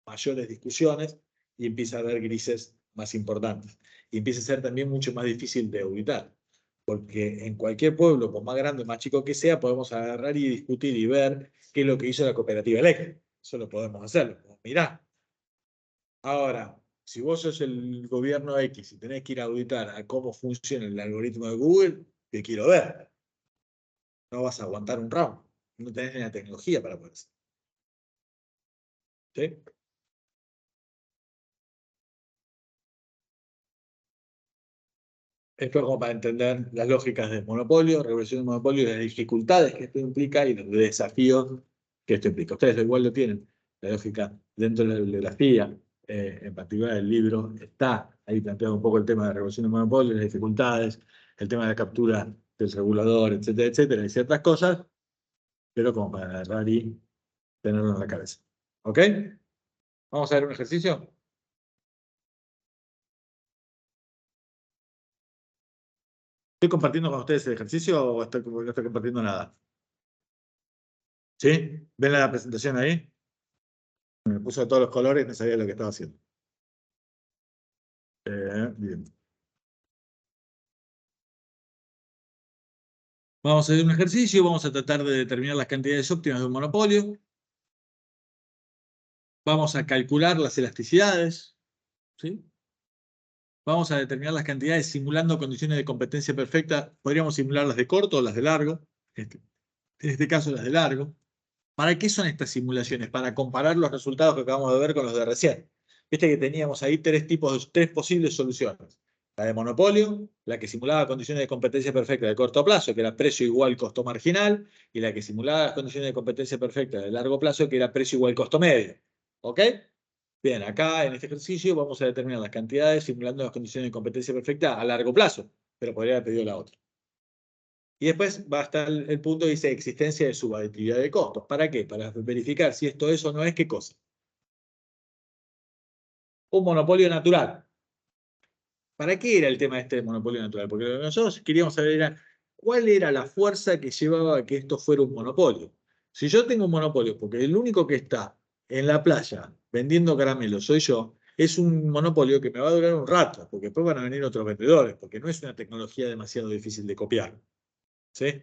mayores discusiones y empieza a haber grises más importantes. Y empieza a ser también mucho más difícil de auditar. Porque en cualquier pueblo, por más grande o más chico que sea, podemos agarrar y discutir y ver qué es lo que hizo la cooperativa eléctrica. Eso lo podemos hacer. Mirá. Ahora, si vos sos el gobierno X y tenés que ir a auditar a cómo funciona el algoritmo de Google, te quiero ver. No vas a aguantar un round. No tenés ni la tecnología para poder hacer. ¿Sí? Esto es como para entender las lógicas del monopolio, regulación del monopolio, las dificultades que esto implica y los desafíos que esto implica. Ustedes igual lo tienen, la lógica dentro de la bibliografía, en particular el libro, está ahí planteado un poco el tema de regulación del monopolio, las dificultades, el tema de la captura del regulador, etcétera, etcétera, y ciertas cosas, pero como para agarrar y tenerlo en la cabeza. ¿Ok? Vamos a ver un ejercicio. ¿Estoy compartiendo con ustedes el ejercicio o no estoy compartiendo nada? ¿Sí? ¿Ven la presentación ahí? Me puso de todos los colores y no sabía lo que estaba haciendo. Bien. Vamos a hacer un ejercicio, vamos a tratar de determinar las cantidades óptimas de un monopolio. Vamos a calcular las elasticidades. ¿Sí? Vamos a determinar las cantidades simulando condiciones de competencia perfecta. Podríamos simular las de corto o las de largo. En este caso, las de largo. ¿Para qué son estas simulaciones? Para comparar los resultados que acabamos de ver con los de recién. Viste que teníamos ahí tres posibles soluciones. La de monopolio, la que simulaba condiciones de competencia perfecta de corto plazo, que era precio igual costo marginal, y la que simulaba las condiciones de competencia perfecta de largo plazo, que era precio igual costo medio. ¿Ok? Bien, acá en este ejercicio vamos a determinar las cantidades simulando las condiciones de competencia perfecta a largo plazo, pero podría haber pedido la otra. Y después va a estar el punto que dice existencia de subaditividad de costos. ¿Para qué? Para verificar si esto es o no es qué cosa. Un monopolio natural. ¿Para qué era el tema este de monopolio natural? Porque lo que nosotros queríamos saber era cuál era la fuerza que llevaba a que esto fuera un monopolio. Si yo tengo un monopolio, porque el único que está en la playa vendiendo caramelos soy yo, es un monopolio que me va a durar un rato, porque después van a venir otros vendedores, porque no es una tecnología demasiado difícil de copiar. ¿Sí?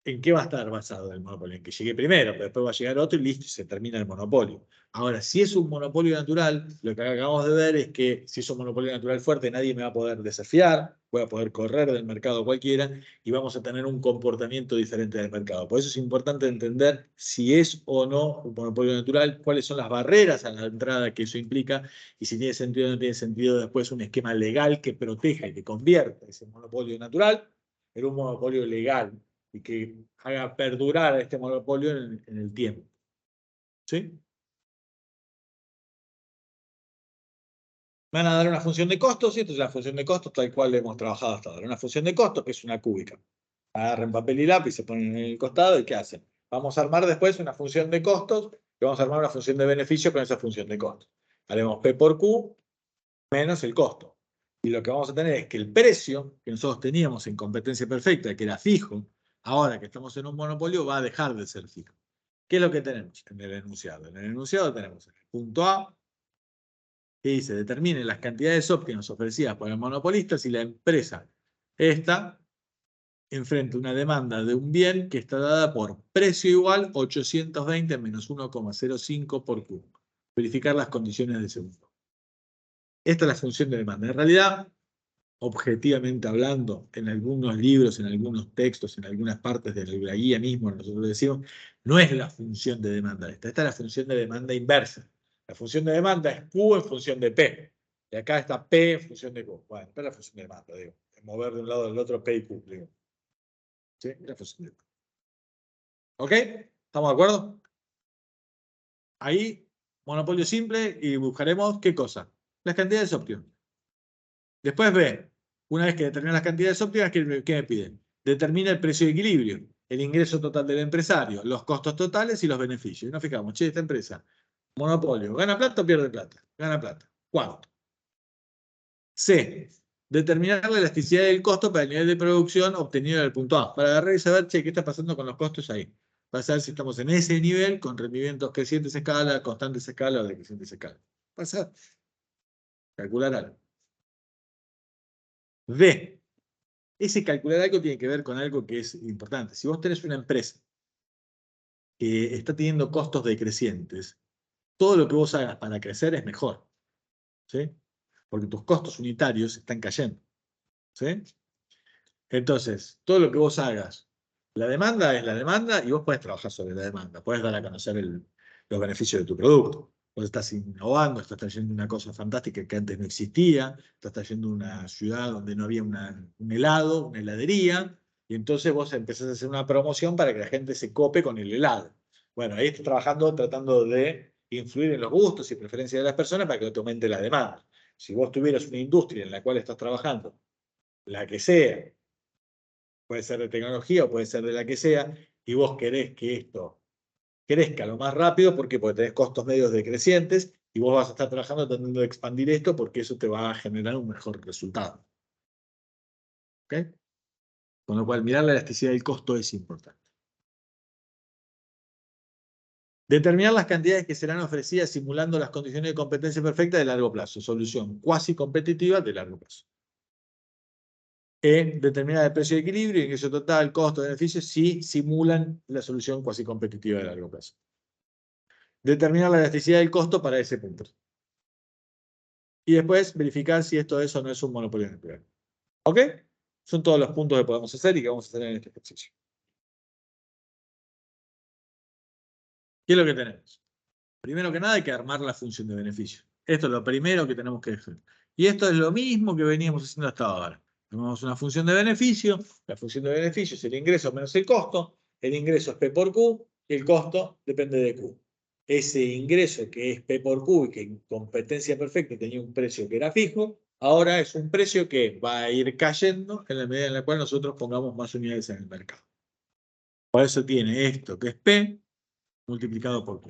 ¿En qué va a estar basado el monopolio? En que llegue primero, pero después va a llegar otro y listo, y se termina el monopolio. Ahora, si es un monopolio natural, lo que acabamos de ver es que si es un monopolio natural fuerte, nadie me va a poder desafiar, voy a poder correr del mercado cualquiera y vamos a tener un comportamiento diferente del mercado. Por eso es importante entender si es o no un monopolio natural, cuáles son las barreras a la entrada que eso implica y si tiene sentido o no tiene sentido después un esquema legal que proteja y que convierta ese monopolio natural en un monopolio legal y que haga perdurar este monopolio en el tiempo. ¿Sí? Me van a dar una función de costos, y esto es la función de costos tal cual hemos trabajado hasta ahora. Una función de costos que es una cúbica. Agarren papel y lápiz, se ponen en el costado y ¿qué hacen? Vamos a armar después una función de costos y vamos a armar una función de beneficio con esa función de costos. Haremos P por Q menos el costo. Y lo que vamos a tener es que el precio que nosotros teníamos en competencia perfecta, que era fijo, ahora que estamos en un monopolio, va a dejar de ser fijo. ¿Qué es lo que tenemos en el enunciado? En el enunciado tenemos el punto A, que dice, determine las cantidades óptimas ofrecidas por el monopolista si la empresa esta enfrenta una demanda de un bien que está dada por precio igual 820 menos 1,05 por Q. Verificar las condiciones de segundo. Esta es la función de demanda. En realidad, objetivamente hablando, en algunos libros, en algunos textos, en algunas partes de la guía mismo, nosotros decimos, no es la función de demanda esta es la función de demanda inversa. La función de demanda es Q en función de P. Y acá está P en función de Q. Bueno, esta es la función de demanda, digo. Mover de un lado al otro P y Q, digo. ¿Sí? La función de demanda. ¿Ok? ¿Estamos de acuerdo? Ahí, monopolio simple y buscaremos ¿qué cosa? Las cantidades óptimas. Después B. Una vez que determina las cantidades óptimas, ¿qué me piden? Determina el precio de equilibrio, el ingreso total del empresario, los costos totales y los beneficios. Y nos fijamos, che, esta empresa, monopolio, ¿gana plata o pierde plata? Gana plata. ¿Cuánto? C. Determinar la elasticidad del costo para el nivel de producción obtenido en el punto A. Para agarrar y saber, che, ¿qué está pasando con los costos ahí? Para saber si estamos en ese nivel, con rendimientos crecientes a escala, constantes a escala o decrecientes a escala. Para calcular algo. D. Ese calcular algo tiene que ver con algo que es importante. Si vos tenés una empresa que está teniendo costos decrecientes, todo lo que vos hagas para crecer es mejor. ¿Sí? Porque tus costos unitarios están cayendo. ¿Sí? Entonces, todo lo que vos hagas, la demanda es la demanda y vos podés trabajar sobre la demanda, podés dar a conocer los beneficios de tu producto. Vos estás innovando, estás trayendo una cosa fantástica que antes no existía, estás trayendo una ciudad donde no había un helado, una heladería, y entonces vos empezás a hacer una promoción para que la gente se cope con el helado. Bueno, ahí estás trabajando, tratando de influir en los gustos y preferencias de las personas para que no te aumente la demanda. Si vos tuvieras una industria en la cual estás trabajando, la que sea, puede ser de tecnología o puede ser de la que sea, y vos querés que esto crezca lo más rápido, ¿por qué? Porque tenés costos medios decrecientes y vos vas a estar trabajando tratando de expandir esto porque eso te va a generar un mejor resultado. ¿Ok? Con lo cual, mirar la elasticidad del costo es importante. Determinar las cantidades que serán ofrecidas simulando las condiciones de competencia perfecta de largo plazo. Solución cuasi competitiva de largo plazo. Determinar el precio de equilibrio, ingreso total, costo, beneficio, si simulan la solución cuasi competitiva de largo plazo. Determinar la elasticidad del costo para ese punto. Y después verificar si esto es o no es un monopolio natural. ¿Ok? Son todos los puntos que podemos hacer y que vamos a hacer en este ejercicio. ¿Qué es lo que tenemos? Primero que nada hay que armar la función de beneficio. Esto es lo primero que tenemos que hacer. Y esto es lo mismo que veníamos haciendo hasta ahora. Tenemos una función de beneficio. La función de beneficio es el ingreso menos el costo. El ingreso es P por Q y el costo depende de Q. Ese ingreso que es P por Q y que en competencia perfecta tenía un precio que era fijo, ahora es un precio que va a ir cayendo en la medida en la cual nosotros pongamos más unidades en el mercado. Por eso tiene esto que es P multiplicado por Q.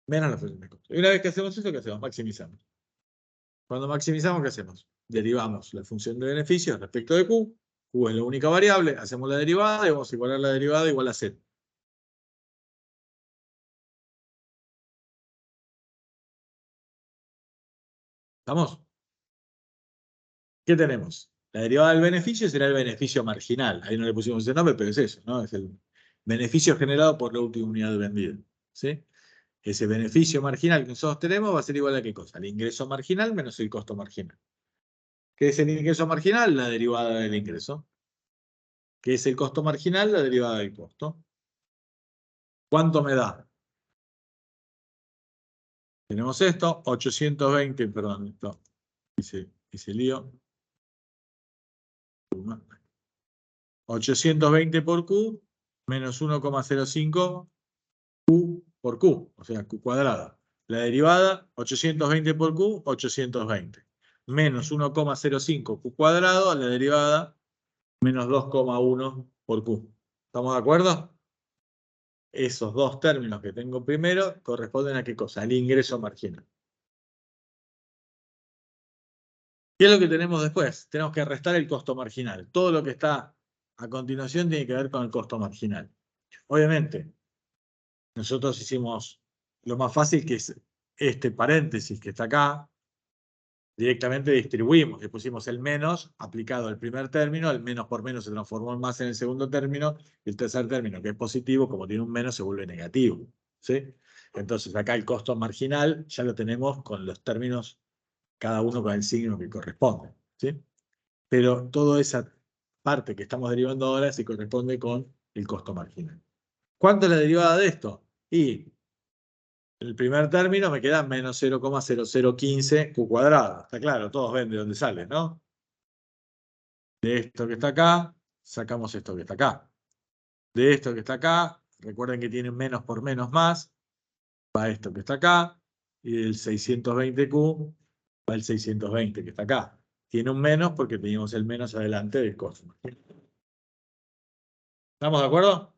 Menos la función de costo. Y una vez que hacemos eso, ¿qué hacemos? Maximizamos. Cuando maximizamos, ¿qué hacemos? Derivamos la función de beneficio respecto de Q Q es la única variable, hacemos la derivada y vamos a igualar la derivada igual a 0. ¿Estamos? ¿Qué tenemos? La derivada del beneficio será el beneficio marginal. Ahí no le pusimos ese nombre, pero es eso, ¿no? Es el beneficio generado por la última unidad vendida. ¿Sí? Ese beneficio marginal que nosotros tenemos va a ser igual a ¿qué cosa? El ingreso marginal menos el costo marginal. ¿Qué es el ingreso marginal? La derivada del ingreso. ¿Qué es el costo marginal? La derivada del costo. ¿Cuánto me da? Tenemos esto, 820, perdón, esto, hice lío. 820 por Q menos 1,05 Q por Q, o sea, Q cuadrado. La derivada, 820 por Q, 820. Menos 1,05 Q cuadrado, la derivada, menos 2,1 por Q. ¿Estamos de acuerdo? Esos dos términos que tengo primero corresponden a ¿qué cosa? Al ingreso marginal. ¿Qué es lo que tenemos después? Tenemos que restar el costo marginal. Todo lo que está a continuación tiene que ver con el costo marginal. Obviamente, nosotros hicimos lo más fácil, que es este paréntesis que está acá. Directamente distribuimos, le pusimos el menos aplicado al primer término, el menos por menos se transformó en más en el segundo término, y el tercer término, que es positivo, como tiene un menos, se vuelve negativo. ¿Sí? Entonces acá el costo marginal ya lo tenemos con los términos, cada uno con el signo que corresponde. ¿Sí? Pero toda esa parte que estamos derivando ahora se corresponde con el costo marginal. ¿Cuánto es la derivada de esto? Y el primer término me queda menos 0,0015 Q cuadrado. Está claro, todos ven de dónde sale, ¿no? De esto que está acá, sacamos esto que está acá. De esto que está acá, recuerden que tienen menos por menos más, va esto que está acá, y del 620Q va el 620 que está acá. Tiene un menos porque teníamos el menos adelante del costo. ¿Estamos de acuerdo?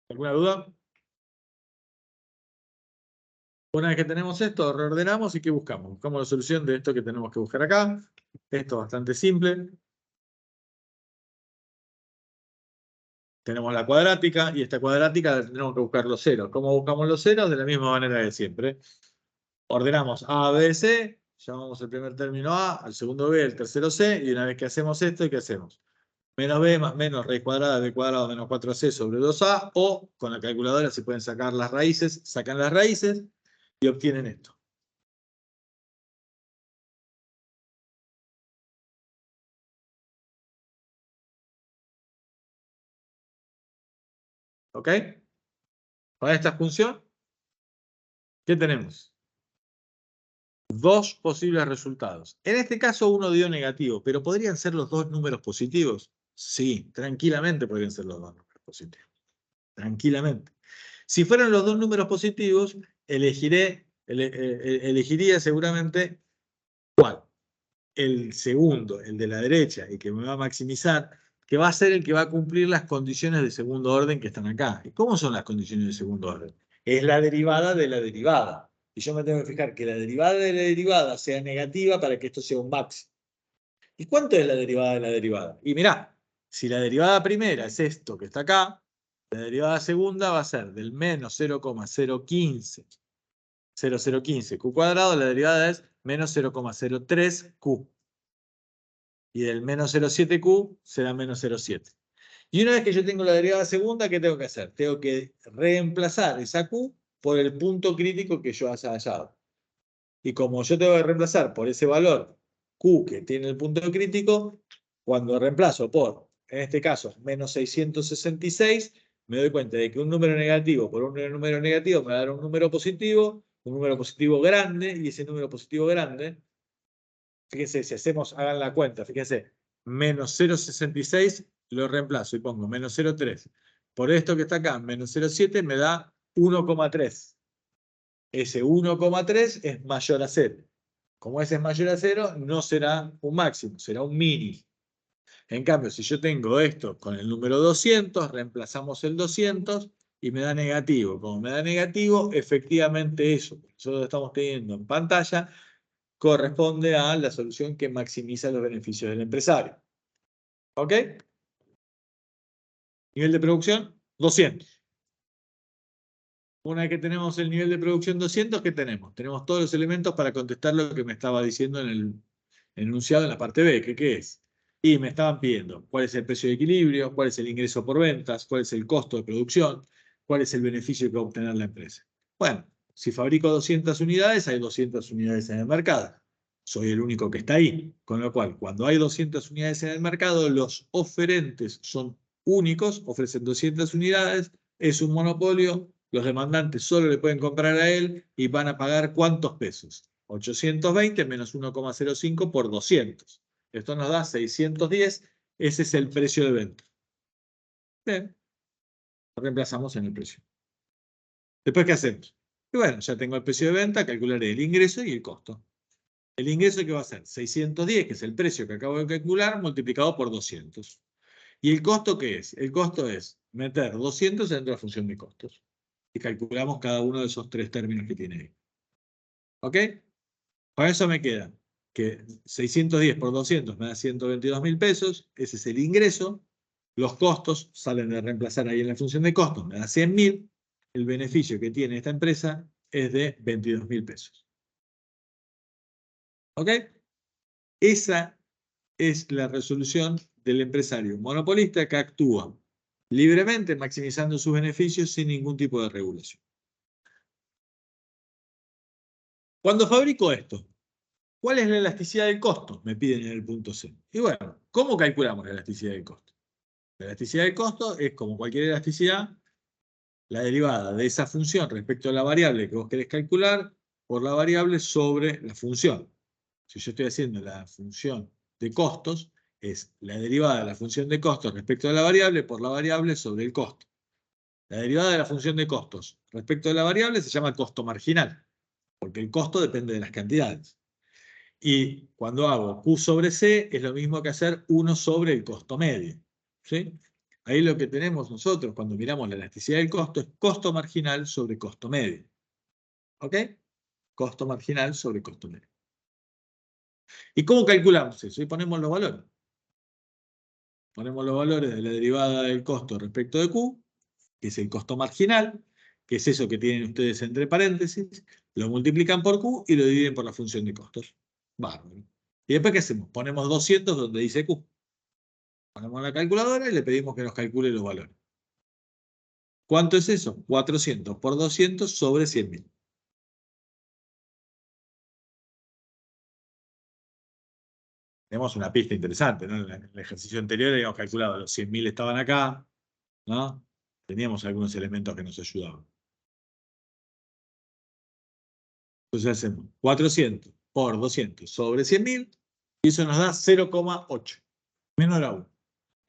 ¿Alguna duda? Una vez que tenemos esto, reordenamos y ¿qué buscamos? Buscamos la solución de esto que tenemos que buscar acá. Esto es bastante simple. Tenemos la cuadrática y esta cuadrática tenemos que buscar los ceros. ¿Cómo buscamos los ceros? De la misma manera que siempre. Ordenamos A, B, C. Llamamos el primer término A, al segundo B, el tercero C. Y una vez que hacemos esto, ¿qué hacemos? Menos B más menos raíz cuadrada de B cuadrado menos 4C sobre 2A. O con la calculadora se pueden sacar las raíces. Sacan las raíces y obtienen esto. ¿Ok? Para esta función, ¿qué tenemos? Dos posibles resultados. En este caso uno dio negativo, pero ¿podrían ser los dos números positivos? Sí, tranquilamente podrían ser los dos números positivos. Tranquilamente. Si fueran los dos números positivos, elegiría seguramente ¿cuál? El segundo, el de la derecha, y que me va a maximizar, que va a ser el que va a cumplir las condiciones de segundo orden que están acá. ¿Y cómo son las condiciones de segundo orden? Es la derivada de la derivada. Y yo me tengo que fijar que la derivada de la derivada sea negativa para que esto sea un máximo. ¿Y cuánto es la derivada de la derivada? Y mirá, si la derivada primera es esto que está acá, la derivada segunda va a ser del menos 0,015 Q cuadrado, la derivada es menos 0,03 Q. Y del menos 0,7Q será menos 0,7. Y una vez que yo tengo la derivada segunda, ¿qué tengo que hacer? Tengo que reemplazar esa Q por el punto crítico que yo haya hallado. Y como yo tengo que reemplazar por ese valor Q que tiene el punto crítico, cuando reemplazo por, en este caso, menos 666, me doy cuenta de que un número negativo por un número negativo me va a dar un número positivo grande, y ese número positivo grande, fíjense, si hacemos, hagan la cuenta, fíjense, menos 0,66 lo reemplazo y pongo menos 0,3. Por esto que está acá, menos 0,7 me da 1,3. Ese 1,3 es mayor a 0. Como ese es mayor a 0, no será un máximo, será un mínimo. En cambio, si yo tengo esto con el número 200, reemplazamos el 200 y me da negativo. Como me da negativo, efectivamente eso que nosotros estamos teniendo en pantalla corresponde a la solución que maximiza los beneficios del empresario. ¿Ok? Nivel de producción, 200. Una vez que tenemos el nivel de producción 200, ¿qué tenemos? Tenemos todos los elementos para contestar lo que me estaba diciendo en el enunciado en la parte B, que ¿qué es? Y me estaban pidiendo cuál es el precio de equilibrio, cuál es el ingreso por ventas, cuál es el costo de producción, cuál es el beneficio que va a obtener la empresa. Bueno, si fabrico 200 unidades, hay 200 unidades en el mercado. Soy el único que está ahí. Con lo cual, cuando hay 200 unidades en el mercado, los oferentes son únicos, ofrecen 200 unidades, es un monopolio, los demandantes solo le pueden comprar a él y van a pagar ¿cuántos pesos? 820 menos 1,05 por 200. Esto nos da 610. Ese es el precio de venta. Bien. Lo reemplazamos en el precio. Después, ¿qué hacemos? Y bueno, ya tengo el precio de venta, calcularé el ingreso y el costo. El ingreso que va a ser 610, que es el precio que acabo de calcular, multiplicado por 200. ¿Y el costo qué es? El costo es meter 200 dentro de la función de costos. Y calculamos cada uno de esos tres términos que tiene ahí. ¿Ok? Para eso me queda que 610 por 200 me da 122.000 pesos. Ese es el ingreso. Los costos salen de reemplazar ahí en la función de costos. Me da 100.000. El beneficio que tiene esta empresa es de 22.000 pesos. ¿Ok? Esa es la resolución del empresario monopolista que actúa libremente, maximizando sus beneficios sin ningún tipo de regulación. Cuando fabrico esto, ¿cuál es la elasticidad del costo? Me piden en el punto C. Y bueno, ¿cómo calculamos la elasticidad del costo? La elasticidad del costo es, como cualquier elasticidad, la derivada de esa función respecto a la variable que vos querés calcular por la variable sobre la función. Si yo estoy haciendo la función de costos, es la derivada de la función de costos respecto a la variable por la variable sobre el costo. La derivada de la función de costos respecto a la variable se llama costo marginal, porque el costo depende de las cantidades. Y cuando hago Q sobre C es lo mismo que hacer 1 sobre el costo medio. ¿Sí? Ahí lo que tenemos nosotros cuando miramos la elasticidad del costo es costo marginal sobre costo medio. ¿Ok? Costo marginal sobre costo medio. ¿Y cómo calculamos eso? Y ponemos los valores. Ponemos los valores de la derivada del costo respecto de Q, que es el costo marginal, que es eso que tienen ustedes entre paréntesis, lo multiplican por Q y lo dividen por la función de costos. Bárbaro. ¿Y después qué hacemos? Ponemos 200 donde dice Q. Ponemos la calculadora y le pedimos que nos calcule los valores. ¿Cuánto es eso? 400 por 200 sobre 100.000. Tenemos una pista interesante, ¿no? En el ejercicio anterior habíamos calculado, los 100.000 estaban acá, ¿no? Teníamos algunos elementos que nos ayudaban. Entonces hacemos 400 por 200 sobre 100.000 y eso nos da 0,8, menor a 1.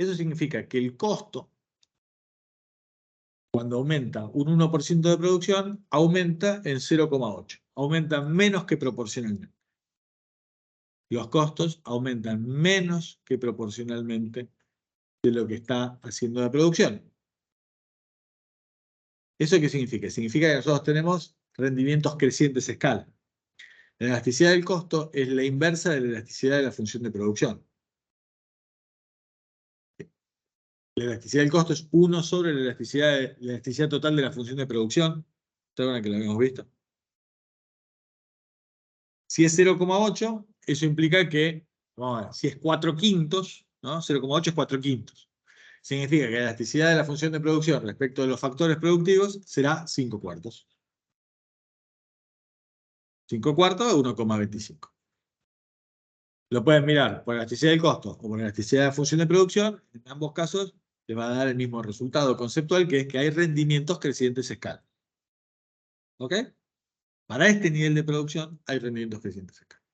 Eso significa que el costo, cuando aumenta un 1% de producción, aumenta en 0,8. Aumenta menos que proporcionalmente. Los costos aumentan menos que proporcionalmente de lo que está haciendo la producción. ¿Eso qué significa? Significa que nosotros tenemos rendimientos crecientes a escala. La elasticidad del costo es la inversa de la elasticidad de la función de producción. La elasticidad del costo es 1 sobre la elasticidad total de la función de producción. ¿Se acuerdan que lo habíamos visto? Si es 0,8, eso implica que, vamos a ver, si es 4 quintos, ¿no? 0,8 es 4 quintos. Significa que la elasticidad de la función de producción respecto de los factores productivos será 5 cuartos. 5 cuartos de 1,25. Lo pueden mirar por elasticidad del costo o por elasticidad de la función de producción. En ambos casos les va a dar el mismo resultado conceptual, que es que hay rendimientos crecientes a escala. ¿Ok? Para este nivel de producción hay rendimientos crecientes a escala.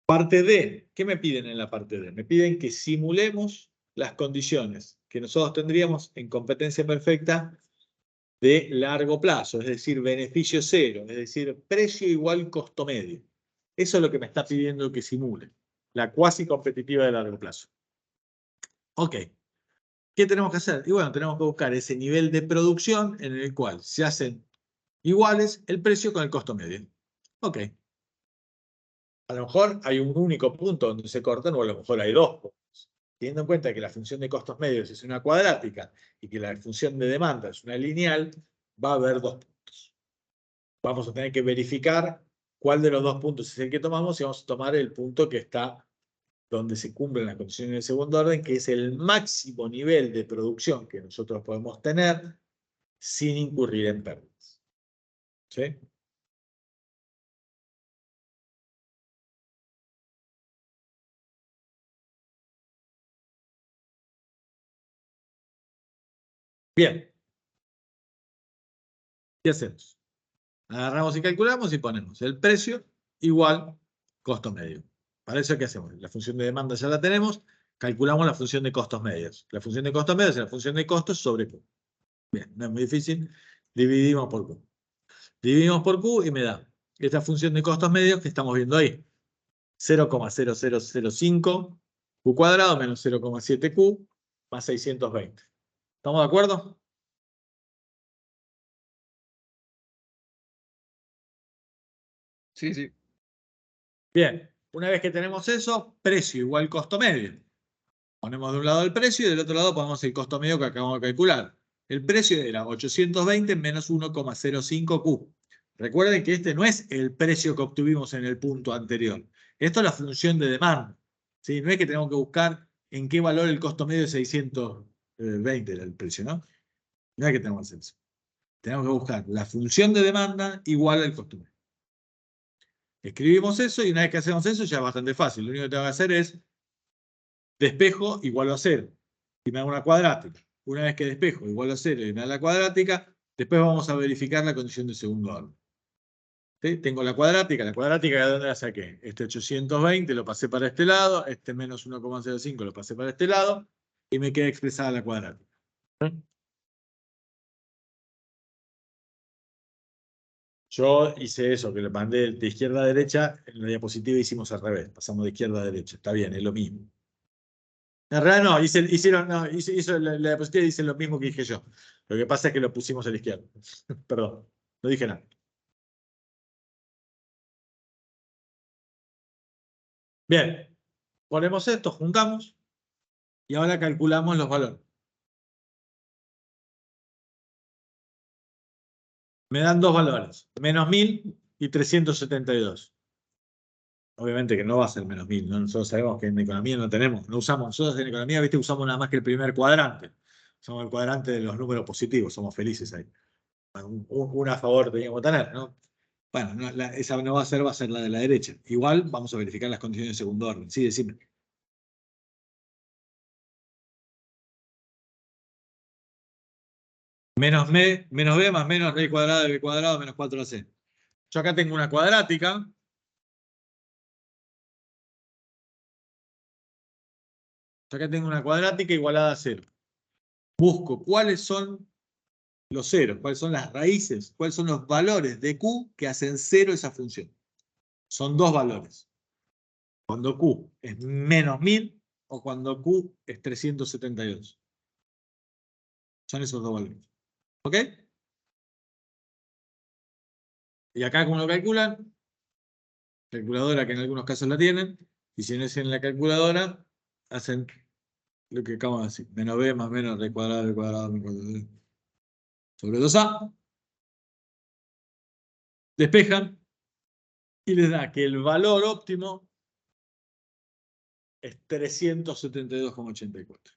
Parte D. ¿Qué me piden en la parte D? Me piden que simulemos las condiciones que nosotros tendríamos en competencia perfecta de largo plazo, es decir, beneficio cero, es decir, precio igual costo medio. Eso es lo que me está pidiendo que simule, la cuasi competitiva de largo plazo. Ok, ¿qué tenemos que hacer? Y bueno, tenemos que buscar ese nivel de producción en el cual se hacen iguales el precio con el costo medio. Ok. A lo mejor hay un único punto donde se cortan, o a lo mejor hay dos puntos. Teniendo en cuenta que la función de costos medios es una cuadrática y que la función de demanda es una lineal, va a haber dos puntos. Vamos a tener que verificar cuál de los dos puntos es el que tomamos y vamos a tomar el punto que está donde se cumplen las condiciones del segundo orden, que es el máximo nivel de producción que nosotros podemos tener sin incurrir en pérdidas. ¿Sí? Bien. ¿Qué hacemos? Agarramos y calculamos y ponemos el precio igual costo medio. ¿Para eso qué hacemos? La función de demanda ya la tenemos, calculamos la función de costos medios. La función de costos medios es la función de costos sobre Q. Bien, no es muy difícil. Dividimos por Q. Dividimos por Q y me da esta función de costos medios que estamos viendo ahí. 0,0005 Q cuadrado menos 0,7 Q más 620. ¿Estamos de acuerdo? Sí, sí. Bien, una vez que tenemos eso, precio igual costo medio. Ponemos de un lado el precio y del otro lado ponemos el costo medio que acabamos de calcular. El precio era 820 menos 1,05 Q. Recuerden que este no es el precio que obtuvimos en el punto anterior. Esto es la función de demanda. ¿Sí? No es que tenemos que buscar en qué valor el costo medio es 620 era el precio, ¿no? No es que tenemos que hacer eso. Tenemos que buscar la función de demanda igual al costo medio. Escribimos eso y una vez que hacemos eso ya es bastante fácil. Lo único que tengo que hacer es despejo igual a 0 y me da una cuadrática. Una vez que despejo igual a 0 y me da la cuadrática, después vamos a verificar la condición de segundo orden. ¿Sí? Tengo la cuadrática ¿de dónde la saqué? Este 820 lo pasé para este lado, este menos 1,05 lo pasé para este lado, y me queda expresada la cuadrática. Yo hice eso, que lo mandé de izquierda a derecha, en la diapositiva hicimos al revés, pasamos de izquierda a derecha, está bien, es lo mismo. En realidad no, hizo la diapositiva dice lo mismo que dije yo. Lo que pasa es que lo pusimos a la izquierda. Perdón, no dije nada. Bien, ponemos esto, juntamos y ahora calculamos los valores. Me dan dos valores, menos 1000 y 372. Obviamente que no va a ser menos 1000, ¿no? Nosotros sabemos que en economía no tenemos, no usamos, nosotros en economía, viste, usamos nada más que el primer cuadrante. Somos el cuadrante de los números positivos, somos felices ahí. Una a favor teníamos que tener, ¿no? Bueno, no, esa no va a ser la de la derecha. Igual vamos a verificar las condiciones de segundo orden. Sí, decime. Menos b más menos raíz cuadrada de b cuadrado menos 4ac. Yo acá tengo una cuadrática. Yo acá tengo una cuadrática igualada a 0. Busco cuáles son los ceros, cuáles son las raíces, cuáles son los valores de Q que hacen 0 esa función. Son dos valores. Cuando Q es menos 1000 o cuando Q es 372. Son esos dos valores. ¿Ok? Y acá, ¿cómo lo calculan? Calculadora que en algunos casos la tienen. Y si no es en la calculadora, hacen lo que acabamos de decir. Menos b más menos r cuadrado sobre 2a. Despejan y les da que el valor óptimo es 372,84.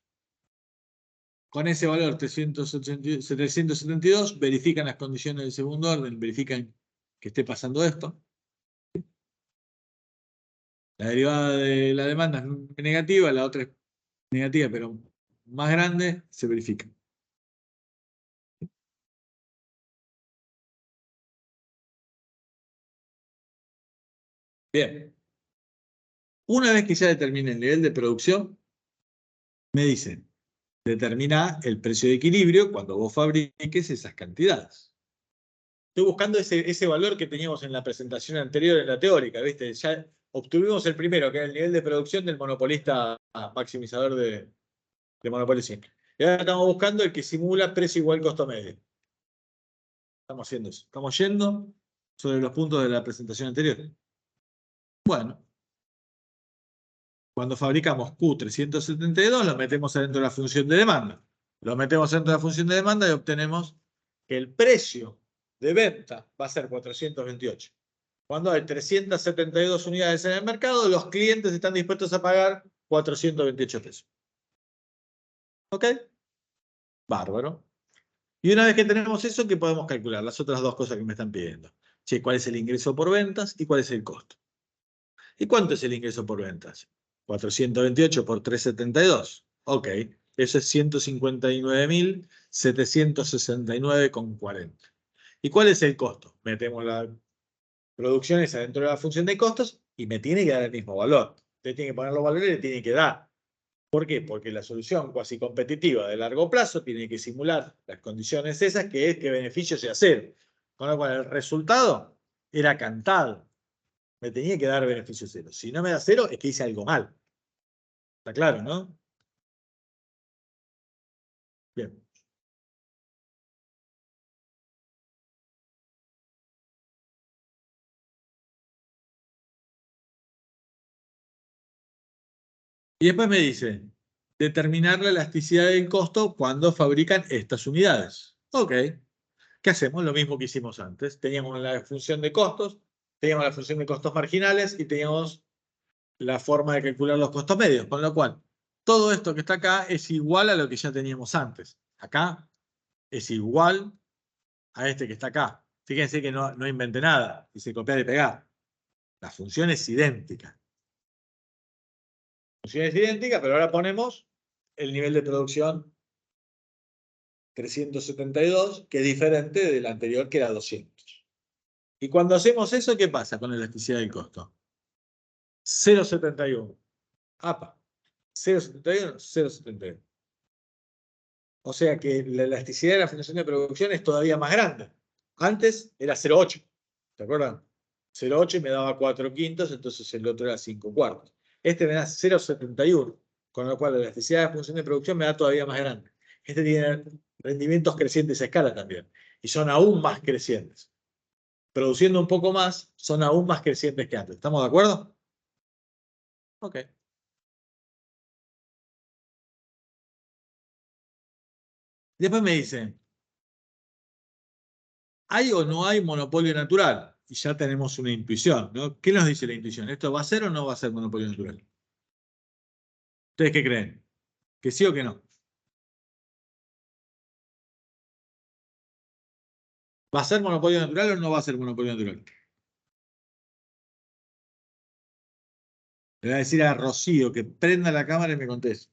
Con ese valor 772 verifican las condiciones del segundo orden, verifican que esté pasando esto. La derivada de la demanda es negativa, la otra es negativa, pero más grande, se verifica. Bien. Una vez que ya determine el nivel de producción, me dicen, determina el precio de equilibrio cuando vos fabriques esas cantidades. Estoy buscando ese valor que teníamos en la presentación anterior en la teórica, ¿viste? Ya obtuvimos el primero, que era el nivel de producción del monopolista maximizador de monopolio simple. Y ahora estamos buscando el que simula precio igual costo medio. Estamos haciendo eso. Estamos yendo sobre los puntos de la presentación anterior. Bueno. Cuando fabricamos Q372, lo metemos adentro de la función de demanda. Lo metemos dentro de la función de demanda y obtenemos que el precio de venta va a ser 428. Cuando hay 372 unidades en el mercado, los clientes están dispuestos a pagar 428 pesos. ¿Ok? Bárbaro. Y una vez que tenemos eso, ¿qué podemos calcular? Las otras dos cosas que me están pidiendo. Che, ¿cuál es el ingreso por ventas y cuál es el costo? ¿Y cuánto es el ingreso por ventas? 428 por 372. Ok, eso es 159.769,40. ¿Y cuál es el costo? Metemos la producción esa dentro de la función de costos y me tiene que dar el mismo valor. Usted tiene que poner los valores y le tiene que dar. ¿Por qué? Porque la solución cuasi competitiva de largo plazo tiene que simular las condiciones esas, que es que beneficio sea cero. Con lo cual el resultado era cantado. Me tenía que dar beneficio cero. Si no me da cero, es que hice algo mal. Está claro, ¿no? Bien. Y después me dice, determinar la elasticidad del costo cuando fabrican estas unidades. Ok. ¿Qué hacemos? Lo mismo que hicimos antes. Teníamos la función de costos, teníamos la función de costos marginales y teníamos la forma de calcular los costos medios. Con lo cual, todo esto que está acá es igual a lo que ya teníamos antes. Acá es igual a este que está acá. Fíjense que no inventé nada. Hice copiar y pegar. La función es idéntica. La función es idéntica, pero ahora ponemos el nivel de producción 372, que es diferente del anterior, que era 200. Y cuando hacemos eso, ¿qué pasa con la elasticidad del costo? 0,71. APA. 0,71, 0,71. O sea que la elasticidad de la función de producción es todavía más grande. Antes era 0,8. ¿Se acuerdan? 0,8 y me daba 4 quintos, entonces el otro era 5 cuartos. Este me da 0,71, con lo cual la elasticidad de la función de producción me da todavía más grande. Este tiene rendimientos crecientes a escala también, y son aún más crecientes. Produciendo un poco más, son aún más crecientes que antes. ¿Estamos de acuerdo? Ok. Después me dicen, ¿hay o no hay monopolio natural? Y ya tenemos una intuición, ¿no? ¿Qué nos dice la intuición? ¿Esto va a ser o no va a ser monopolio natural? ¿Ustedes qué creen? ¿Que sí o que no? ¿Va a ser monopolio natural o no va a ser monopolio natural? Le voy a decir a Rocío que prenda la cámara y me conteste.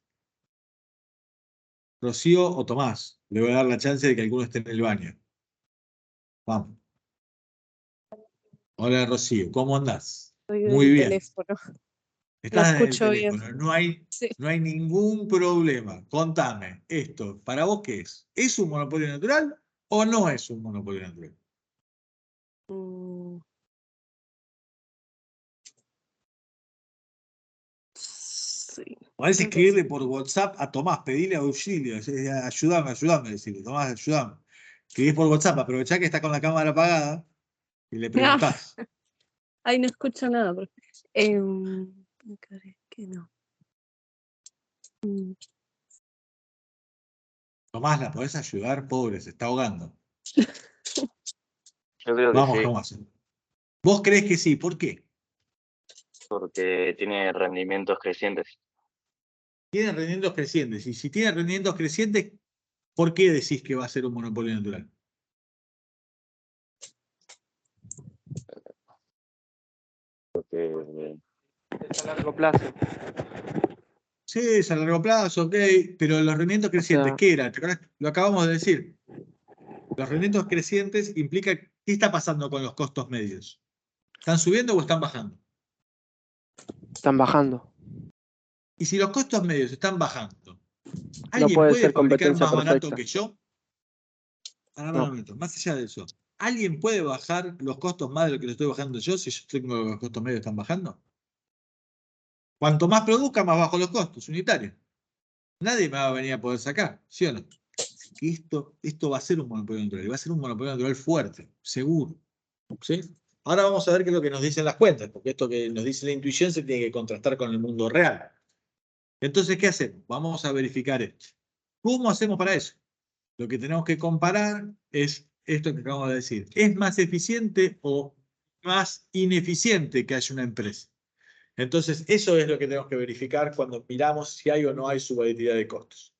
Rocío o Tomás. Le voy a dar la chance de que alguno esté en el baño. Vamos. Hola Rocío, ¿cómo andás? Estoy Muy del bien. teléfono. Lo Estás en el escucho bien. teléfono, no hay Sí. ningún problema. Contame, esto, ¿para vos qué es? ¿Es un monopolio natural o no es un monopolio natural? Sí. Podés creo que escribirle por WhatsApp a Tomás, pedirle auxilio, ayúdame, decirle, Tomás, ayúdame. Escribís por WhatsApp, aprovechá que está con la cámara apagada y le preguntás. Ay, no escucho nada. Creo que no. Tomás, ¿la podés ayudar? Pobre, se está ahogando. Yo creo que Vamos, sí, Tomás. ¿Vos creés que sí? ¿Por qué? porque tiene rendimientos crecientes. Tiene rendimientos crecientes. Y si tiene rendimientos crecientes, ¿por qué decís que va a ser un monopolio natural? Porque Es a largo plazo. Sí, es a largo plazo, ok, pero los rendimientos crecientes, ¿qué era? ¿Te acordás? Lo acabamos de decir. Los rendimientos crecientes implica, ¿qué está pasando con los costos medios? ¿Están subiendo o están bajando? Están bajando. Y si los costos medios están bajando, No ¿alguien puede puede ser fabricar competencia más barato perfecta. que yo? Ahora, No. un momento, más allá de eso, ¿alguien puede bajar los costos más de lo que lo estoy bajando yo si yo tengo los costos medios están bajando? Cuanto más produzca, más bajo los costos unitarios. Nadie me va a venir a poder sacar, ¿sí o no? que esto va a ser un monopolio natural, y va a ser un monopolio natural fuerte, seguro. ¿Sí? Ahora vamos a ver qué es lo que nos dicen las cuentas, porque esto que nos dice la intuición se tiene que contrastar con el mundo real. Entonces, ¿qué hacemos? Vamos a verificar esto. ¿Cómo hacemos para eso? Lo que tenemos que comparar es esto que acabamos de decir. ¿Es más eficiente o más ineficiente que haya una empresa? Entonces, eso es lo que tenemos que verificar cuando miramos si hay o no hay subjetividad de costos.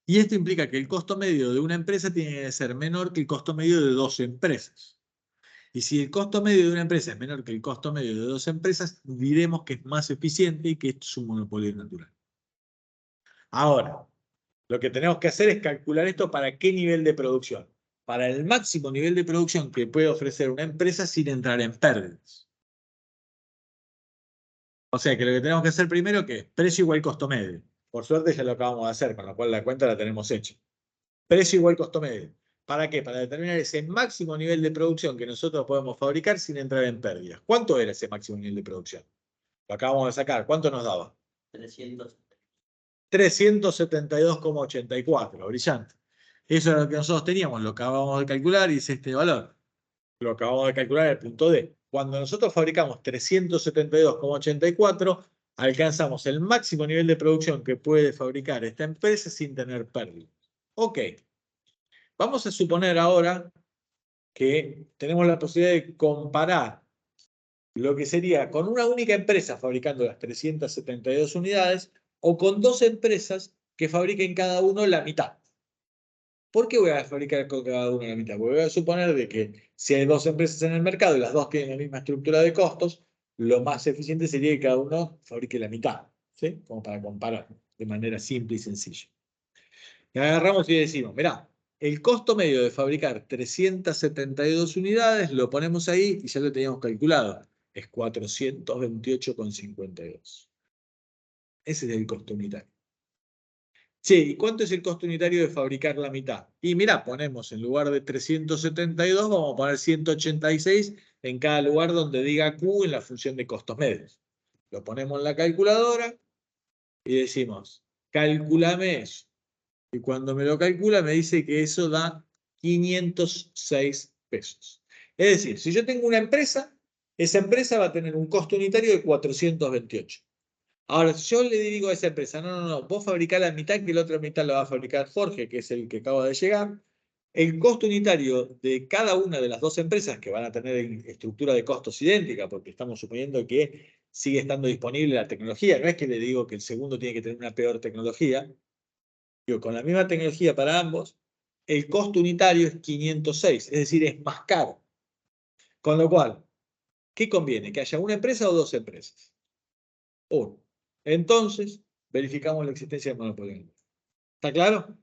Y esto implica que el costo medio de una empresa tiene que ser menor que el costo medio de dos empresas. Y si el costo medio de una empresa es menor que el costo medio de dos empresas, diremos que es más eficiente y que esto es un monopolio natural. Ahora, lo que tenemos que hacer es calcular esto para qué nivel de producción. Para el máximo nivel de producción que puede ofrecer una empresa sin entrar en pérdidas. O sea que lo que tenemos que hacer primero es precio igual costo medio. Por suerte ya lo acabamos de hacer, con lo cual la cuenta la tenemos hecha. Precio igual costo medio. ¿Para qué? Para determinar ese máximo nivel de producción que nosotros podemos fabricar sin entrar en pérdidas. ¿Cuánto era ese máximo nivel de producción? Lo acabamos de sacar. ¿Cuánto nos daba? 372,84. Brillante. Eso era lo que nosotros teníamos. Lo acabamos de calcular y es este valor. Lo acabamos de calcular en el punto D. Cuando nosotros fabricamos 372,84, alcanzamos el máximo nivel de producción que puede fabricar esta empresa sin tener pérdida. Ok. Vamos a suponer ahora que tenemos la posibilidad de comparar lo que sería con una única empresa fabricando las 372 unidades o con dos empresas que fabriquen cada uno la mitad. ¿Por qué voy a fabricar con cada uno la mitad? Porque voy a suponer de que si hay dos empresas en el mercado y las dos tienen la misma estructura de costos, lo más eficiente sería que cada uno fabrique la mitad, ¿sí? Como para comparar de manera simple y sencilla. Y agarramos y decimos, mirá, el costo medio de fabricar 372 unidades lo ponemos ahí y ya lo teníamos calculado. Es 428,52. Ese es el costo unitario. Sí, ¿y cuánto es el costo unitario de fabricar la mitad? Y mirá, ponemos en lugar de 372, vamos a poner 186 en cada lugar donde diga Q en la función de costos medios. Lo ponemos en la calculadora y decimos, calculame eso. Y cuando me lo calcula me dice que eso da 506 pesos. Es decir, si yo tengo una empresa, esa empresa va a tener un costo unitario de 428. Ahora, si yo le digo a esa empresa, no, vos fabricá la mitad, que la otra mitad la va a fabricar Jorge, que es el que acaba de llegar, el costo unitario de cada una de las dos empresas, que van a tener estructura de costos idéntica, porque estamos suponiendo que sigue estando disponible la tecnología, no es que le digo que el segundo tiene que tener una peor tecnología, digo, con la misma tecnología para ambos, el costo unitario es 506, es decir, es más caro. Con lo cual, ¿qué conviene? ¿Que haya una empresa o dos empresas? Uno. Entonces, verificamos la existencia del monopolio. ¿Está claro?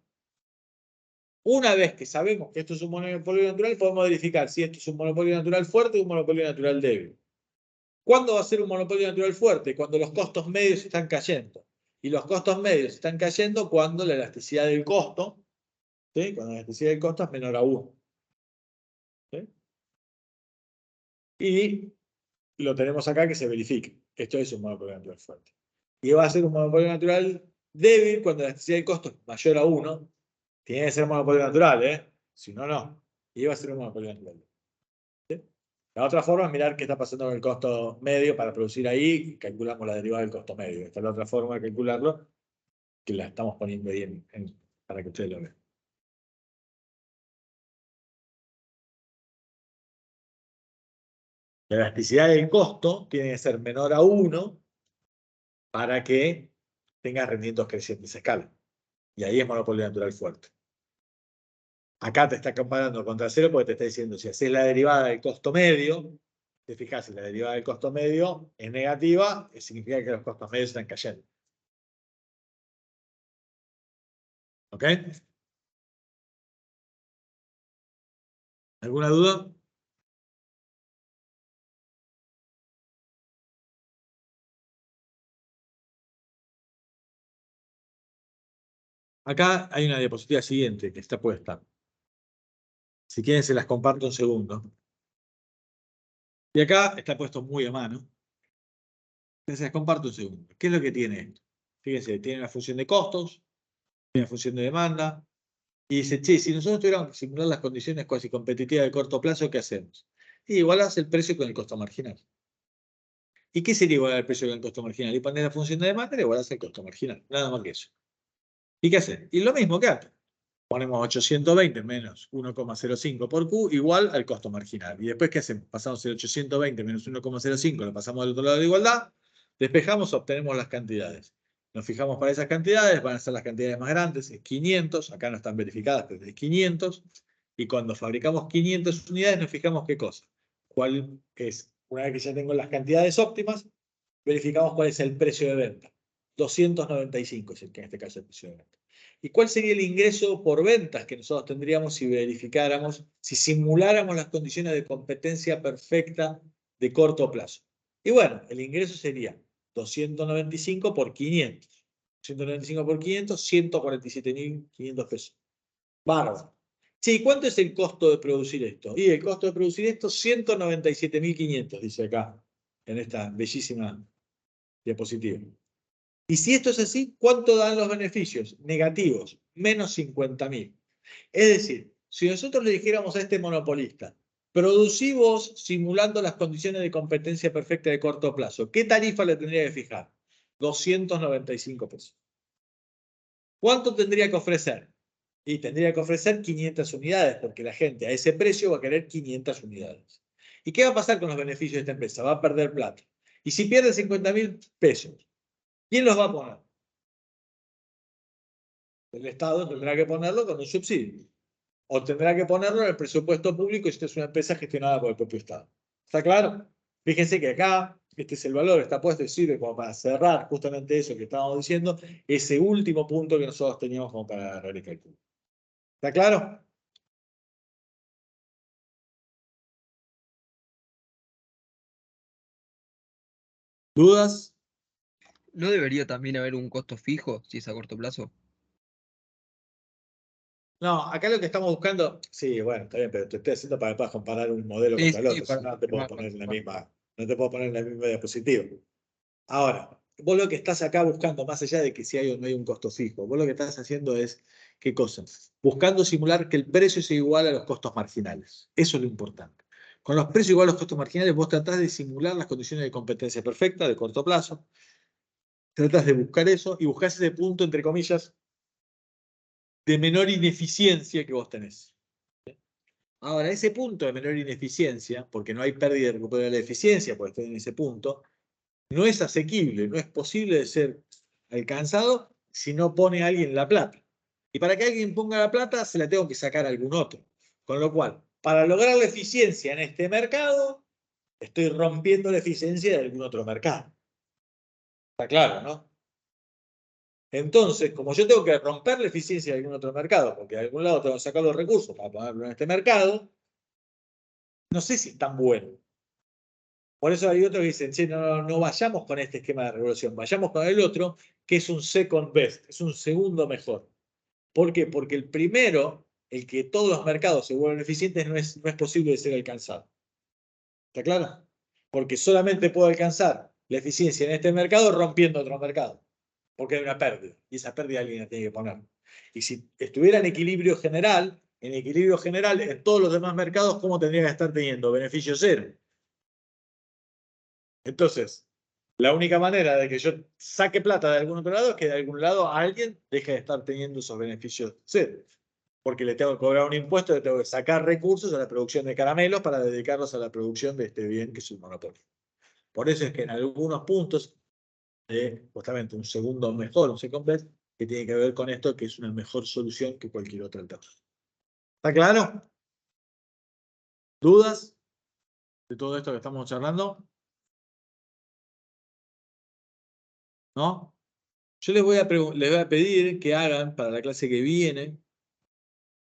Una vez que sabemos que esto es un monopolio natural, podemos verificar si esto es un monopolio natural fuerte o un monopolio natural débil. ¿Cuándo va a ser un monopolio natural fuerte? Cuando los costos medios están cayendo. Y los costos medios están cayendo cuando la elasticidad del costo, ¿sí? Cuando la elasticidad del costo es menor a 1. ¿Sí? Y lo tenemos acá que se verifique. Esto es un monopolio natural fuerte. Y va a ser un monopolio natural débil cuando la elasticidad del costo es mayor a 1. Tiene que ser monopolio natural, ¿eh? Si no, no. Y va a ser un monopolio natural. ¿Sí? La otra forma es mirar qué está pasando con el costo medio para producir ahí y calculamos la derivada del costo medio. Esta es la otra forma de calcularlo, que la estamos poniendo ahí para que ustedes lo vean. La elasticidad del costo tiene que ser menor a 1 para que tenga rendimientos crecientes a escala. Y ahí es monopolio natural fuerte. Acá te está comparando contra cero porque te está diciendo si haces la derivada del costo medio, te fijas, si la derivada del costo medio es negativa, significa que los costos medios están cayendo. ¿Ok? ¿Alguna duda? Acá hay una diapositiva siguiente que está puesta. Si quieren se las comparto un segundo. Y acá está puesto muy a mano. Se las comparto un segundo. ¿Qué es lo que tiene esto? Fíjense, tiene una función de costos, tiene una función de demanda, Y dice, che, si nosotros tuviéramos que simular las condiciones cuasi competitivas de corto plazo, ¿qué hacemos? Y igualás el precio con el costo marginal. ¿Y qué sería igualar el precio con el costo marginal? Y poner la función de demanda y igualás el costo marginal. Nada más que eso. ¿Y qué hacer? Y lo mismo que antes. Ponemos 820 menos 1,05 por Q igual al costo marginal. ¿Y después qué hacemos? Pasamos el 820 menos 1,05, lo pasamos al otro lado de la igualdad, despejamos, obtenemos las cantidades. Nos fijamos para esas cantidades, van a ser las cantidades más grandes, es 500, acá no están verificadas, pero es 500. Y cuando fabricamos 500 unidades, nos fijamos qué cosa. ¿Cuál es? Una vez que ya tengo las cantidades óptimas, verificamos cuál es el precio de venta. 295 es el que en este caso es el precio de venta. ¿Y cuál sería el ingreso por ventas que nosotros tendríamos si verificáramos, si simuláramos las condiciones de competencia perfecta de corto plazo? Y bueno, el ingreso sería 295 por 500. 195 por 500, 147.500 pesos. Bárbaro. Sí, ¿cuánto es el costo de producir esto? Y el costo de producir esto, 197.500, dice acá, en esta bellísima diapositiva. Y si esto es así, ¿cuánto dan los beneficios? Negativos, menos 50.000. Es decir, si nosotros le dijéramos a este monopolista, producí vos simulando las condiciones de competencia perfecta de corto plazo, ¿qué tarifa le tendría que fijar? 295 pesos. ¿Cuánto tendría que ofrecer? Y tendría que ofrecer 500 unidades, porque la gente a ese precio va a querer 500 unidades. ¿Y qué va a pasar con los beneficios de esta empresa? Va a perder plata. Y si pierde 50.000 pesos, ¿quién los va a poner? El Estado tendrá que ponerlo con un subsidio. O tendrá que ponerlo en el presupuesto público si esta es una empresa gestionada por el propio Estado. ¿Está claro? Fíjense que acá, este es el valor, está puesto y sirve como para cerrar justamente eso que estábamos diciendo, ese último punto que nosotros teníamos como para agarrar el cálculo. ¿Está claro? ¿Dudas? ¿No debería también haber un costo fijo si es a corto plazo? No, acá lo que estamos buscando, sí, bueno, está bien, pero te estoy haciendo para que puedas comparar un modelo Sí, contra el sí, otro, si no, no te puedo para poner en la participar. misma, no te puedo poner en la misma diapositiva. Ahora, vos lo que estás acá buscando, más allá de que si hay o no hay un costo fijo, vos lo que estás haciendo es, ¿qué cosa? Buscando simular que el precio sea igual a los costos marginales. Eso es lo importante. Con los precios igual a los costos marginales, vos tratás de simular las condiciones de competencia perfecta de corto plazo. Tratás de buscar eso y buscás ese punto, entre comillas, de menor ineficiencia que vos tenés. Ahora, ese punto de menor ineficiencia, porque no hay pérdida de recuperar la eficiencia, porque está en ese punto, no es asequible, no es posible de ser alcanzado si no pone alguien la plata. Y para que alguien ponga la plata, se la tengo que sacar a algún otro. Con lo cual, para lograr la eficiencia en este mercado, estoy rompiendo la eficiencia de algún otro mercado. Está claro, ¿no? Entonces, como yo tengo que romper la eficiencia de algún otro mercado, porque de algún lado tengo que sacar los recursos para ponerlo en este mercado, no sé si es tan bueno. Por eso hay otros que dicen, che, no vayamos con este esquema de regulación, vayamos con el otro, que es un second best, es un segundo mejor. ¿Por qué? Porque el primero, el que todos los mercados se vuelven eficientes, no es posible de ser alcanzado. ¿Está claro? Porque solamente puedo alcanzar la eficiencia en este mercado rompiendo otro mercado. Porque hay una pérdida. Y esa pérdida alguien la tiene que poner. Y si estuviera en equilibrio general, en todos los demás mercados, ¿cómo tendría que estar teniendo? Beneficio cero. Entonces, la única manera de que yo saque plata de algún otro lado es que de algún lado alguien deje de estar teniendo esos beneficios cero. Porque le tengo que cobrar un impuesto, le tengo que sacar recursos a la producción de caramelos para dedicarlos a la producción de este bien que es un monopolio. Por eso es que en algunos puntos, justamente un segundo mejor, un second best, que tiene que ver con esto, que es una mejor solución que cualquier otra alternativa. ¿Está claro? ¿Dudas de todo esto que estamos charlando? ¿No? Yo les voy a pedir que hagan para la clase que viene.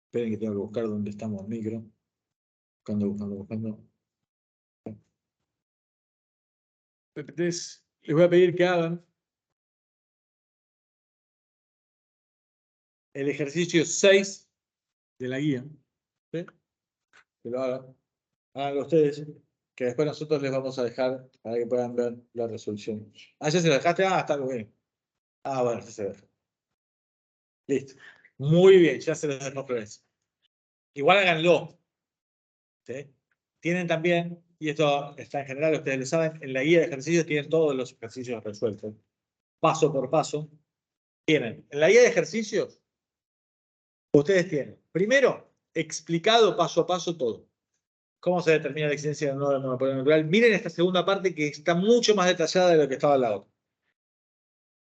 Esperen que tengo que buscar dónde estamos el micro. Buscando. Les voy a pedir que hagan el ejercicio 6 de la guía. ¿Sí? Que lo hagan. Háganlo ustedes. Que después nosotros les vamos a dejar para que puedan ver la resolución. Ah, ya se lo dejaste. Ah, está bien. Ah, bueno, ya se ve. Listo. Muy bien, ya se los dejo Florencia. Igual háganlo. ¿Sí? Tienen también, y esto está en general, ustedes lo saben, en la guía de ejercicios tienen todos los ejercicios resueltos. Paso por paso. Tienen, en la guía de ejercicios, ustedes tienen, primero, explicado paso a paso todo. ¿Cómo se determina la existencia de un nodo monopolio natural? Miren esta segunda parte que está mucho más detallada de lo que estaba en la otra.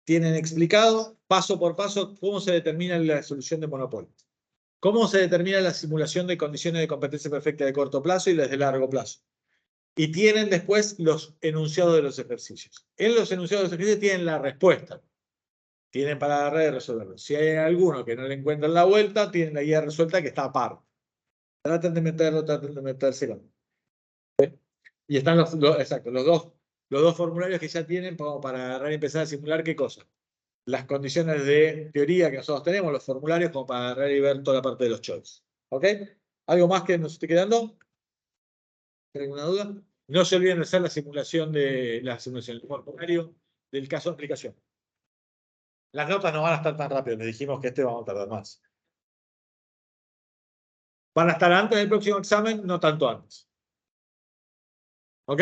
Tienen explicado paso por paso cómo se determina la solución de monopolio. Cómo se determina la simulación de condiciones de competencia perfecta de corto plazo y las de largo plazo. Y tienen después los enunciados de los ejercicios. En los enunciados de los ejercicios tienen la respuesta. Tienen para agarrar y resolverlo. Si hay alguno que no le encuentran la vuelta, tienen la guía resuelta que está aparte. Traten de meterlo, traten de metérselo. ¿Sí? Y están exacto, los dos formularios que ya tienen para agarrar y empezar a simular qué cosa. Las condiciones de teoría que nosotros tenemos, los formularios, como para agarrar y ver toda la parte de los choices. ¿Ok? ¿Algo más que nos esté quedando? ¿Alguna duda? No se olviden de hacer la simulación del formulario del caso de aplicación. Las notas no van a estar tan rápido, les dijimos que vamos a tardar más. Van a estar antes del próximo examen, no tanto antes. ¿Ok?